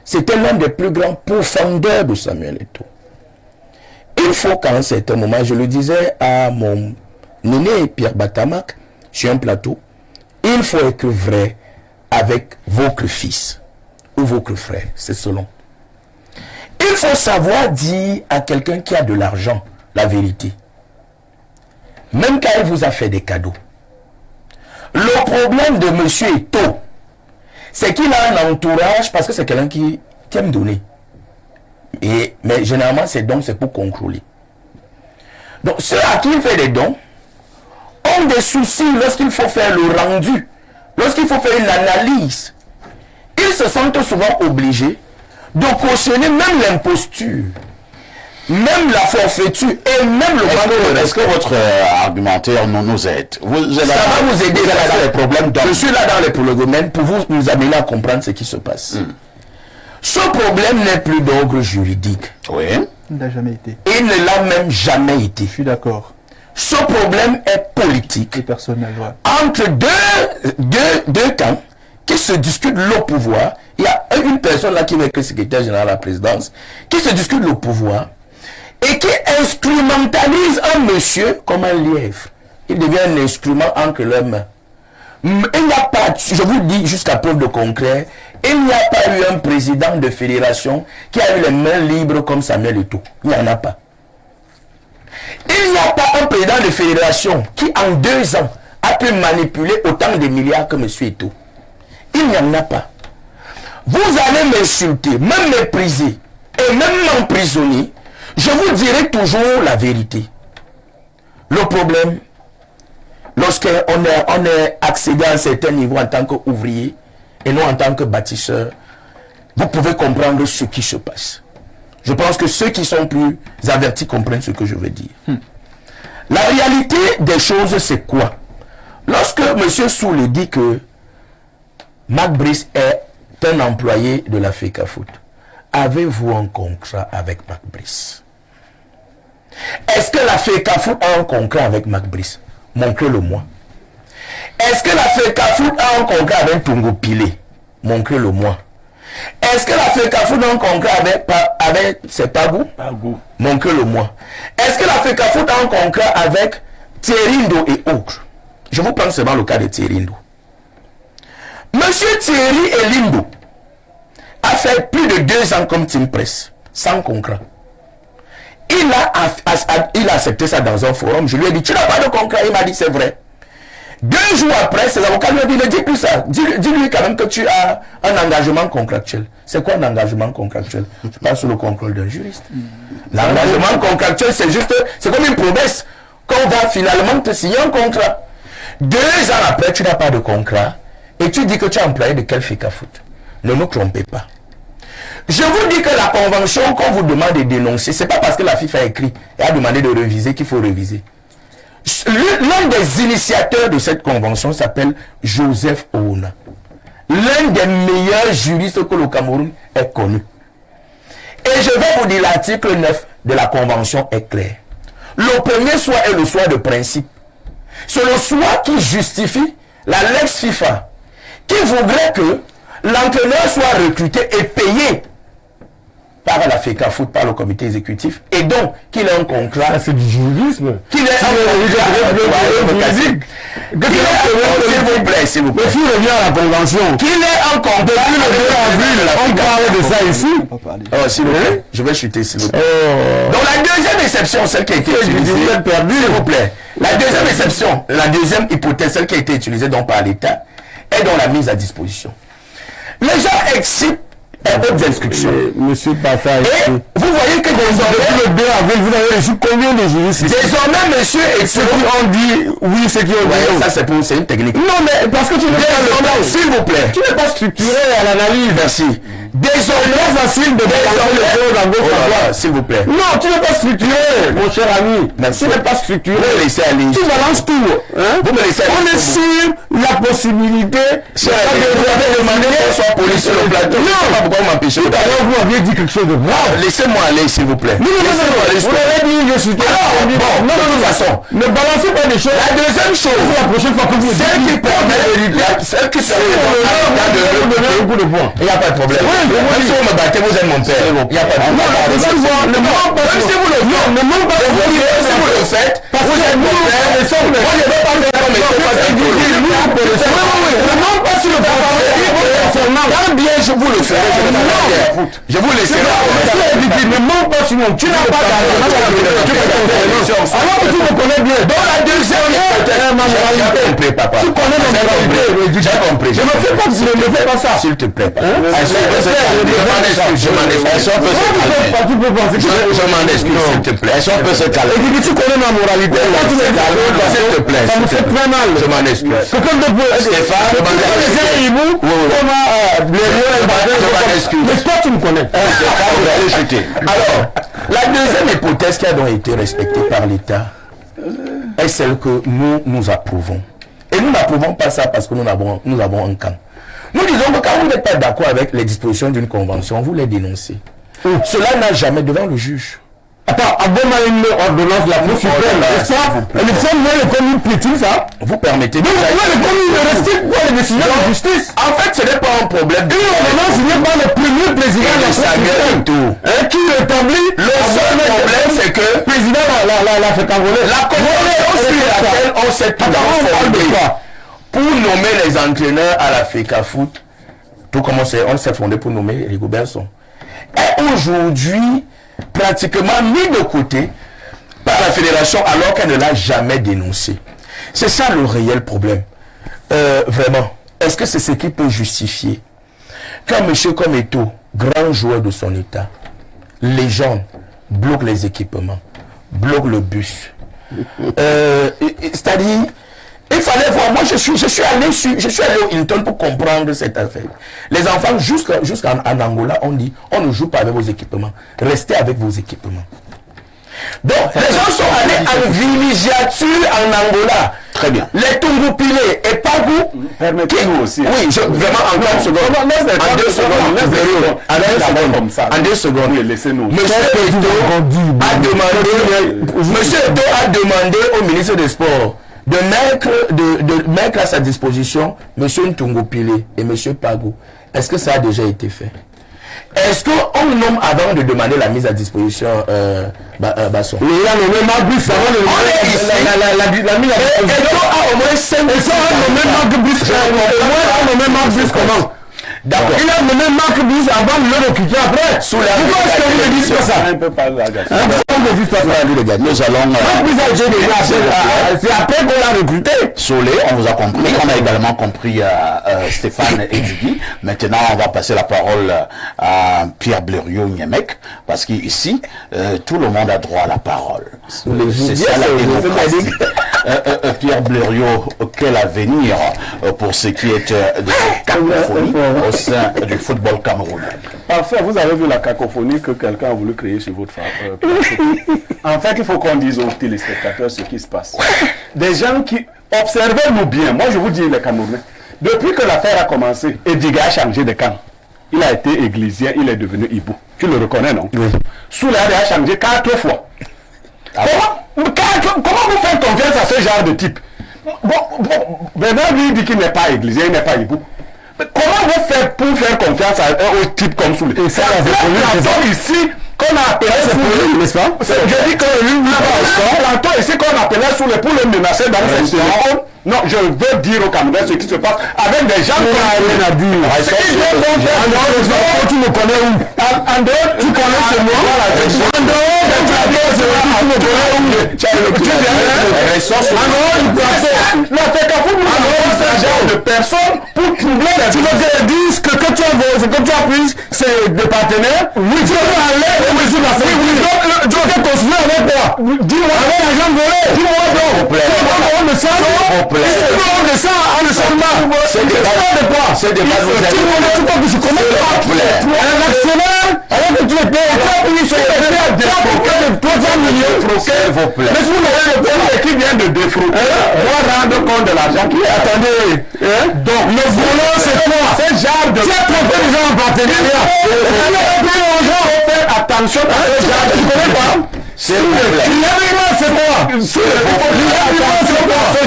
c'était l'un des plus grands profondeurs de Samuel Eto'o. Il faut qu'à un certain moment, je le disais à mon aîné Pierre Batamak, sur un plateau, il faut être vrai avec votre fils ou votre frère, c'est selon. Il faut savoir dire à quelqu'un qui a de l'argent la vérité. Même quand il vous a fait des cadeaux. Le problème de monsieur Eto'o, c'est qu'il a un entourage parce que c'est quelqu'un qui aime donner. Mais généralement, ces dons, c'est pour contrôler. Donc, ceux à qui il fait des dons ont des soucis lorsqu'il faut faire le rendu, lorsqu'il faut faire une analyse. Ils se sentent souvent obligés de cautionner même l'imposture, même la forfaiture et même le manque de... Est-ce que votre argumentaire nous aide? Ça va vous aider dans les problèmes. Je suis là dans le domaine pour vous nous amener à comprendre ce qui se passe. Ce problème n'est plus d'ordre juridique. Oui. Il n'a jamais été. Il ne l'a même jamais été. Je suis d'accord. Ce problème est politique. Et personnel, ouais. Entre deux camps qui se discutent le pouvoir. Il y a une personne là qui est le secrétaire général de la présidence qui se discute le pouvoir et qui instrumentalise un monsieur comme un lièvre. Il devient un instrument entre leurs mains. Il n'y a pas, je vous le dis jusqu'à preuve de concret, il n'y a pas eu un président de fédération qui a eu les mains libres comme Samuel Eto'o. Il n'y en a pas. Il n'y a pas un président de fédération qui en 2 ans a pu manipuler autant de milliards que M. Eto'o. Il n'y en a pas. Vous allez m'insulter, même mépriser et même m'emprisonner. Je vous dirai toujours la vérité. Le problème, lorsqu'on est accédé à un certain niveau en tant qu'ouvrier et non en tant que bâtisseur, vous pouvez comprendre ce qui se passe. Je pense que ceux qui sont plus avertis comprennent ce que je veux dire. La réalité des choses, c'est quoi? Lorsque M. Soule dit que Mac Brice est un employé de la FECAFOOT, avez-vous un contrat avec Mac Brice? Est-ce que la FECAFOOT a un contrat avec Mac Brice? Montrez-le-moi. Est-ce que la FECAFOOT a un contrat avec Tungo Pilé? Montrez-le-moi. Est-ce que la FECAFOOT a un contrat avec c'est Pagou? Pagou. Montrez-le-moi. Est-ce que la FECAFOOT a un contrat avec Thierry-Ndo et autres? Je vous prends seulement le cas de Thierry-Ndo. Monsieur Thierry Elindo a fait plus de 2 ans comme team presse, sans contrat. Il a accepté ça dans un forum. Je lui ai dit, tu n'as pas de contrat. Il m'a dit, c'est vrai. 2 jours après, ses avocats lui ont dit, ne dis plus ça. Dis-lui quand même que tu as un engagement contractuel. C'est quoi un engagement contractuel? Je parle sous le contrôle d'un juriste. L'engagement contractuel, c'est comme une promesse qu'on va finalement te signer un contrat. 2 ans après, tu n'as pas de contrat et tu dis que tu es employé de quel FECAFOOT? Ne nous trompez pas. Je vous dis que la convention qu'on vous demande de dénoncer, ce n'est pas parce que la FIFA a écrit et a demandé de réviser qu'il faut réviser. L'un des initiateurs de cette convention s'appelle Joseph Ouna. L'un des meilleurs juristes que le Cameroun ait connu. Et je vais vous dire, l'article 9 de la convention est clair. Le premier choix est le choix de principe. C'est le choix qui justifie la Lex FIFA, qui voudrait que l'entraîneur soit recruté et payé par la FECAFOOT, par le comité exécutif, et donc qu'il ait un contrat. C'est du jurisme. Qu'il ait un contrat. S'il vous plaît. Mais tu reviens à la convention. Qu'il ait un contrat. Depuis le 2 avril, on parlait de ça ici. Oh, s'il vous plaît. Je vais chuter, s'il vous plaît. Donc la deuxième exception, celle qui a été utilisée, s'il vous plaît. La deuxième exception, la deuxième hypothèse, celle qui a été utilisée donc par l'État, est dans la mise à disposition. Les gens excitent d'autres inscriptions. Monsieur Bassa, et vous voyez que désormais, le 2 avril, vous avez reçu combien de juristes? Désormais, monsieur, et ceux qui ont dit oui, ceux qui ont dit non. Ça, c'est une technique. Non, mais parce que tu n'es pas s'il vous plaît. Tu n'es pas structuré à l'analyse. Merci. Désormais, facile de déclencher les choses à gauche à droite. S'il vous plaît. Non, tu n'es pas structuré, mon cher ami. Merci. Tu n'es pas structuré. Vous me laissez aller. Tu balances tout. Hein? Vous me laissez aller. On est sur la possibilité. Vous avez demandé qu'on soit poli sur le plateau. Non. Pourquoi vous m'empêchez? Tout à l'heure, vous aviez dit quelque chose de grave. Laissez-moi aller, s'il vous plaît. Non, vous l'avez dit, je suis non, de toute façon. Ne balancez pas des choses. La deuxième chose, la prochaine fois que vous celle qui permet il n'y a pas de problème. Même si vous me battez, vous êtes mon père. Il n'y a pas de problème. Même si vous le faites, vous êtes mon père. Moi, je ne vais pas faire comme quand bien je vous le ferai, je vous laisserai. Ne mens pas sur mon. Tu n'as pas d'argent. Alors que tu me connais bien. Dans la deuxième moralité, papa. Tu connais ma moralité. J'ai compris. Je ne fais pas ça. S'il te plaît, papa. Je m'en excuse, s'il te plaît. Est-ce qu'on peut se calmer? Et tu connais ma moralité. S'il te plaît. Ça me fait très mal. Je m'en excuse. Stéphane, je m'en excuse. Mais toi, tu me connais. Alors, la deuxième hypothèse qui a donc été respectée par l'État est celle que nous approuvons. Et nous n'approuvons pas ça parce que nous avons un camp. Nous disons que quand vous n'êtes pas d'accord avec les dispositions d'une convention, vous les dénoncez. Cela n'a jamais devant le juge. Attends, avant une ordonnance de la Cour suprême, le fond est comme une pétine, ça? Vous permettez de... les décisions de justice. En fait, ce n'est pas un problème. Une ordonnance signée par le premier président de la Cour suprême. Qui établit... Le seul problème, c'est que... Le président l'a fait envoler. La convention sur laquelle on s'est tout fondé pour nommer les entraîneurs à la FECAFOOT, tout comme on s'est fondé pour nommer Rigobert Song, est aujourd'hui pratiquement mis de côté par la fédération alors qu'elle ne l'a jamais dénoncé. C'est ça le réel problème. Vraiment, est-ce que c'est ce qui peut justifier qu'un monsieur comme Eto'o, grand joueur de son état, légende, bloque les équipements, bloque le bus. C'est-à-dire, il fallait voir, moi je suis allé au Hilton pour comprendre cette affaire. Les enfants, jusqu'en Angola, on dit, on ne joue pas avec vos équipements, restez avec vos équipements. Donc, les gens sont allés en villégiature en Angola. Très bien. Les Tungupile et Pagou. Permettez-nous aussi. Oui, vraiment en 30 secondes. En 2 secondes. Laissez-nous. Monsieur Eto'o a demandé au ministre des Sports de mettre à sa disposition monsieur Ntungupile et monsieur Pagou. Est-ce que ça a déjà été fait? Est-ce qu'on nomme avant de demander la mise à disposition Basson? Il a nommé Magbus avant de la mise à disposition. Eto'o a au moins 5 Magbus comment? D'accord. Il a nommé Magbus avant de le recruter après. Pourquoi est-ce que vous ne dites pas ça? Nous allons... C'est après qu'on l'a recruté. Solé, on vous a compris. On a également compris Stéphane Edugui. Maintenant, on va passer la parole à Pierre Blériot-Niemek. Parce qu'ici, tout le monde a droit à la parole. C'est ça la démocratie. Pierre Blériot, quel avenir pour ce qui est de cette cacophonie au sein du football camerounais? Parfait, vous avez vu la cacophonie que quelqu'un a voulu créer sur votre plateau. En fait, il faut qu'on dise aux téléspectateurs ce qui se passe. Des gens qui... Observez-nous bien. Moi, je vous dis, les Camerounais, depuis que l'affaire a commencé, Ediga a changé de camp. Il a été églisien, il est devenu hibou. Tu le reconnais, non? Oui. Soulé a changé 4 fois. Comment vous faites confiance à ce genre de type? Bernard lui dit qu'il n'est pas églisien, il n'est pas hibou. Mais comment vous faites pour faire confiance au type comme Soulé? Et ça, c'est ici qu'on a appelé Soulé, n'est-ce pas? Je dis que lui, l'anton ici qu'on appelait Soulé pour le menacer dans cette situation. Non, je veux dire au Cameroun ce qui se passe avec des gens qui ont rien à dire. Tu me connais où? En dehors, tu connais chez moi. En dehors, tu me connais où? Tu genre de personnes pour troubler les... Tu veux que je dise que ce que tu as pris, c'est des partenaires? Oui, tu veux aller au mesure de la sécurité. Tu veux construire avec quoi? Dis-moi, avec l'argent volé. Dis-moi donc. On le sait. On le sait, on le sait pas. C'est des balles de quoi? C'est des balles de quoi? Je connais pas. Un actionnaire, alors que tu es payé, tu as payé sur les 300 millions. S'il vous plaît. Mais si vous avez le premier qui vient de défrauder, doit rendre compte de l'argent qui est. Attendez. Donc, le volant, c'est quoi? C'est genre de... Tu as trompé les gens en partenariat. Les gens vont faire attention à ce genre de... Tu connais pas? C'est quoi? Ce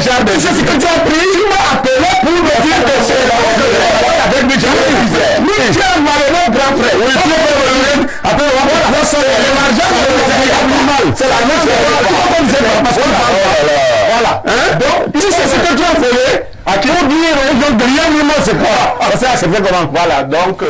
genre de... Tu sais ce que tu as pris? Tu m'as appelé pour me dire que c'est avec mes gens. Oui, tu es un malheureux grand frère. Oui, tu es malheureux. Après, on va voir ça. L'argent, c'est la même chose. Voilà. Donc, si c'est ce que tu as volé, à qui vous dire, donc, derrière c'est quoi? Ça, c'est fait comment? Voilà, donc...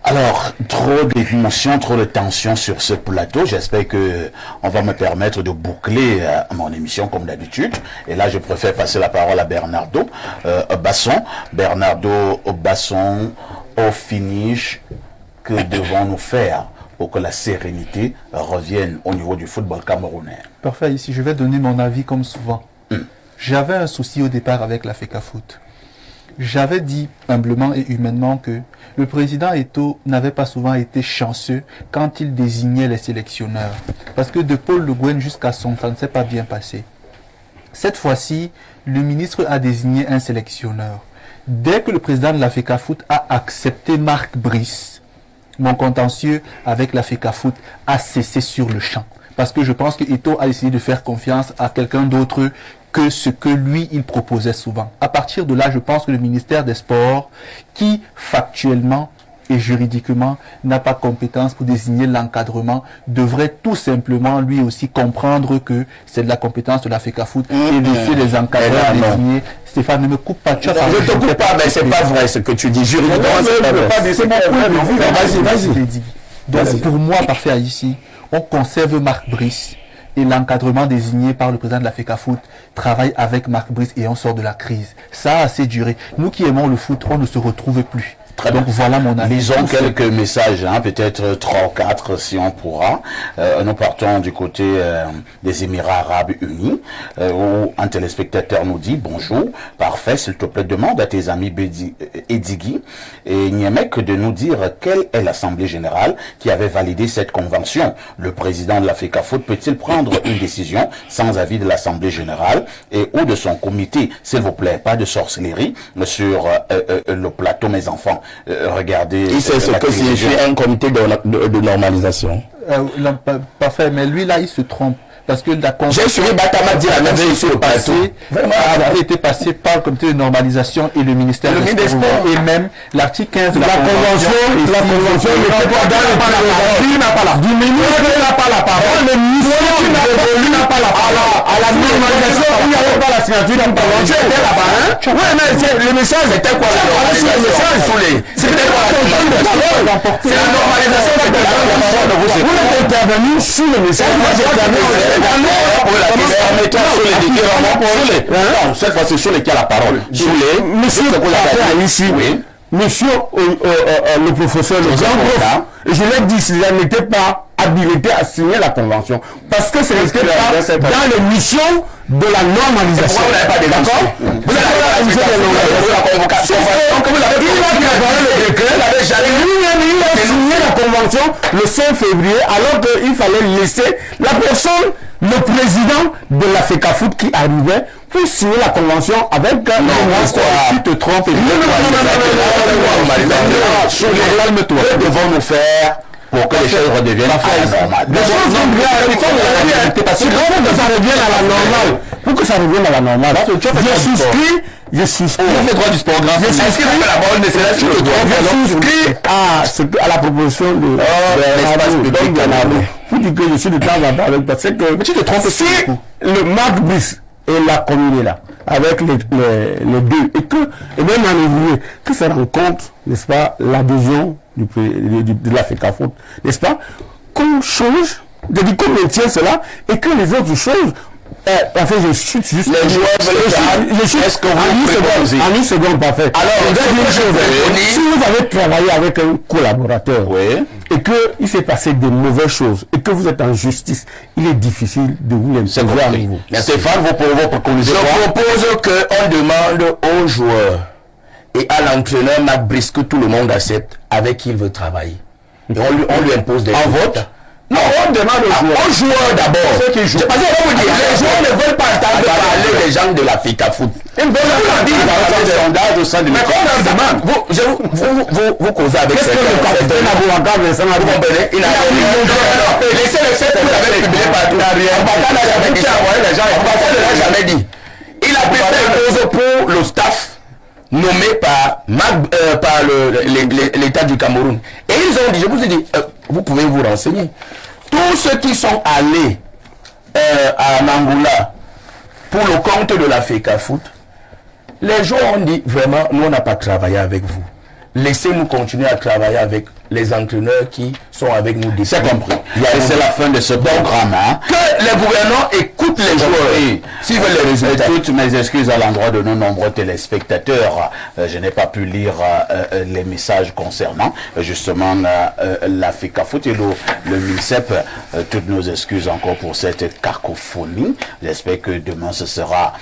Alors, trop d'émotions, trop de tensions sur ce plateau. J'espère que on va me permettre de boucler mon émission comme d'habitude. Et là, je préfère passer la parole à Bernardo Basson. Bernardo Basson, au finish, que devons-nous faire pour que la sérénité revienne au niveau du football camerounais? Parfait, ici je vais donner mon avis comme souvent. J'avais un souci au départ avec la FECAFOOT. J'avais dit humblement et humainement que le président Eto'o n'avait pas souvent été chanceux quand il désignait les sélectionneurs. Parce que de Paul Le Guen jusqu'à son, ça ne s'est pas bien passé. Cette fois-ci, le ministre a désigné un sélectionneur. dès que le président de la FECAFOOT a accepté Marc Brice, mon contentieux avec la FECAFOOT a cessé sur le champ. Parce que je pense que Eto'o a décidé de faire confiance à quelqu'un d'autre que ce que lui, il proposait souvent. À partir de là, je pense que le ministère des Sports, qui factuellement et juridiquement n'a pas compétence pour désigner l'encadrement, devrait tout simplement lui aussi comprendre que c'est de la compétence de la FECAFOOT et laisser les encadreurs désigner. Stéphane, ne me coupe pas. Je ne te coupe pas, mais c'est pas vrai ce que tu dis. Juridiquement, c'est pas vrai. C'est mon point de vue. Vas-y. Donc, pour moi, parfait ici, on conserve Marc Brice et l'encadrement désigné par le président de la FECAFOOT travaille avec Marc Brice et on sort de la crise. Ça a assez duré. Nous qui aimons le foot, on ne se retrouve plus. Très Donc bien. voilà mon avis. Lisons quelques messages, peut-être 3 ou 4 si on pourra. Nous partons du côté des Émirats Arabes Unis, où un téléspectateur nous dit « Bonjour, parfait, s'il te plaît, demande à tes amis Edigui et Niemek de nous dire quelle est l'Assemblée Générale qui avait validé cette convention. Le président de la FECAFOOT peut-il prendre une décision sans avis de l'Assemblée Générale et ou de son comité, s'il vous plaît, pas de sorcellerie sur le plateau, mes enfants. Regardez. Il sait ce que signifie un comité de normalisation. Parfait, mais lui là, il se trompe. Parce que la j'ai suivi Batama dire la même chose sur le plateau. A été passé par le comité de normalisation et le ministère des Sports. Et même l'article 15 de la convention n'était pas dans le parlement. Il n'a pas la parole. Le ministre n'a pas la parole. Le ministre n'a pas la parole. À la normalisation, il n'y avait pas la signature d'une convention. C'était là-bas, hein? Oui, mais le message était quoi? Le message, c'était quoi? C'est la normalisation de la convention. Vous êtes intervenu sur le message. Moi, j'ai intervenu. Cette fois-ci, sur lesquels la parole. Monsieur le professeur, le grand prof, je l'ai dit, il n'était pas habilité à signer la convention. Parce que ce n'était pas dans les missions de la normalisation. Vous n'avez pas des d'accord? Vous n'avez pas la mission de la normalisation. Il a préparé le décret, il a signé la convention le 5 février, alors qu'il fallait laisser la personne, le président de la FECAFOOT qui arrivait pour signer la convention avec tu te trompes. Calme-toi. Que devons-nous faire pour que les choses redeviennent à la normale? Pour que ça revienne à la normale. Je souscris à la proposition de l'espace public. Vous dites que je suis de temps en temps avec parce que tu te trompes. Si le Marc Brice et la commune là, avec les deux, et même en ouvrier, que ça rencontre, n'est-ce pas, l'adhésion de la FECAFOOT, n'est-ce pas, qu'on change, qu'on maintient cela, et que les autres choses, en fait, je suis juste. Les joueurs est-ce que vous en une seconde, parfait. Alors, si vous avez travaillé avec un collaborateur, et qu'il s'est passé de mauvaises choses, et que vous êtes en justice, il est difficile de vous l'imposer à nouveau. Stéphane, vous pouvez vous préconiser. Je propose qu'on demande aux joueurs et à l'entraîneur Marc Brice que tout le monde accepte avec qui il veut travailler. Et on lui impose des vote. Non, on demande aux joueurs d'abord. Ceux qui jouent. Parce que vous dire, les joueurs ne veulent pas entendre parler des gens de la FECAFOOT. Ils veulent dire des sondages au sein de l'équipe. Mais on vous causez avec qu'est-ce que le capitaine Abouakar Vincent a dit? Il a dit. Laissez le fait que vous avez publié partout. Abouakar n'a jamais dit ça. Abouakar ne l'a jamais dit. Il a préféré une cause pour le staff nommé par l'État du Cameroun. Et ils ont dit, je vous ai dit, vous pouvez vous renseigner. Tous ceux qui sont allés à Angola pour le compte de la FECAFOOT, les gens ont dit, vraiment, nous on n'a pas travaillé avec vous. Laissez-nous continuer à travailler avec les entraîneurs qui sont avec nous. C'est compris. C'est la fin de ce programme. Que les gouvernants écoutent les joueurs. S'ils veulent les résultats. Toutes mes excuses à l'endroit de nos nombreux téléspectateurs. Je n'ai pas pu lire les messages concernant justement la FECAFOOT et le MINSEP. Toutes nos excuses encore pour cette cacophonie. J'espère que demain ce sera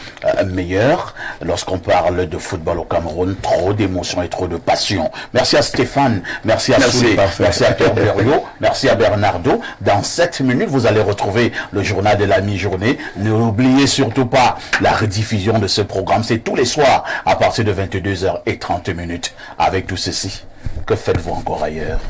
meilleur. Lorsqu'on parle de football au Cameroun, trop d'émotions et trop de passion. Merci à Stéphane. Merci à Soulé. Merci à Pierre Berriot. Merci à Bernardo. Dans 7 minutes, vous allez retrouver le journal de la mi-journée N'oubliez surtout pas la rediffusion de ce programme. C'est tous les soirs à partir de 22h30. Avec tout ceci, que faites-vous encore ailleurs?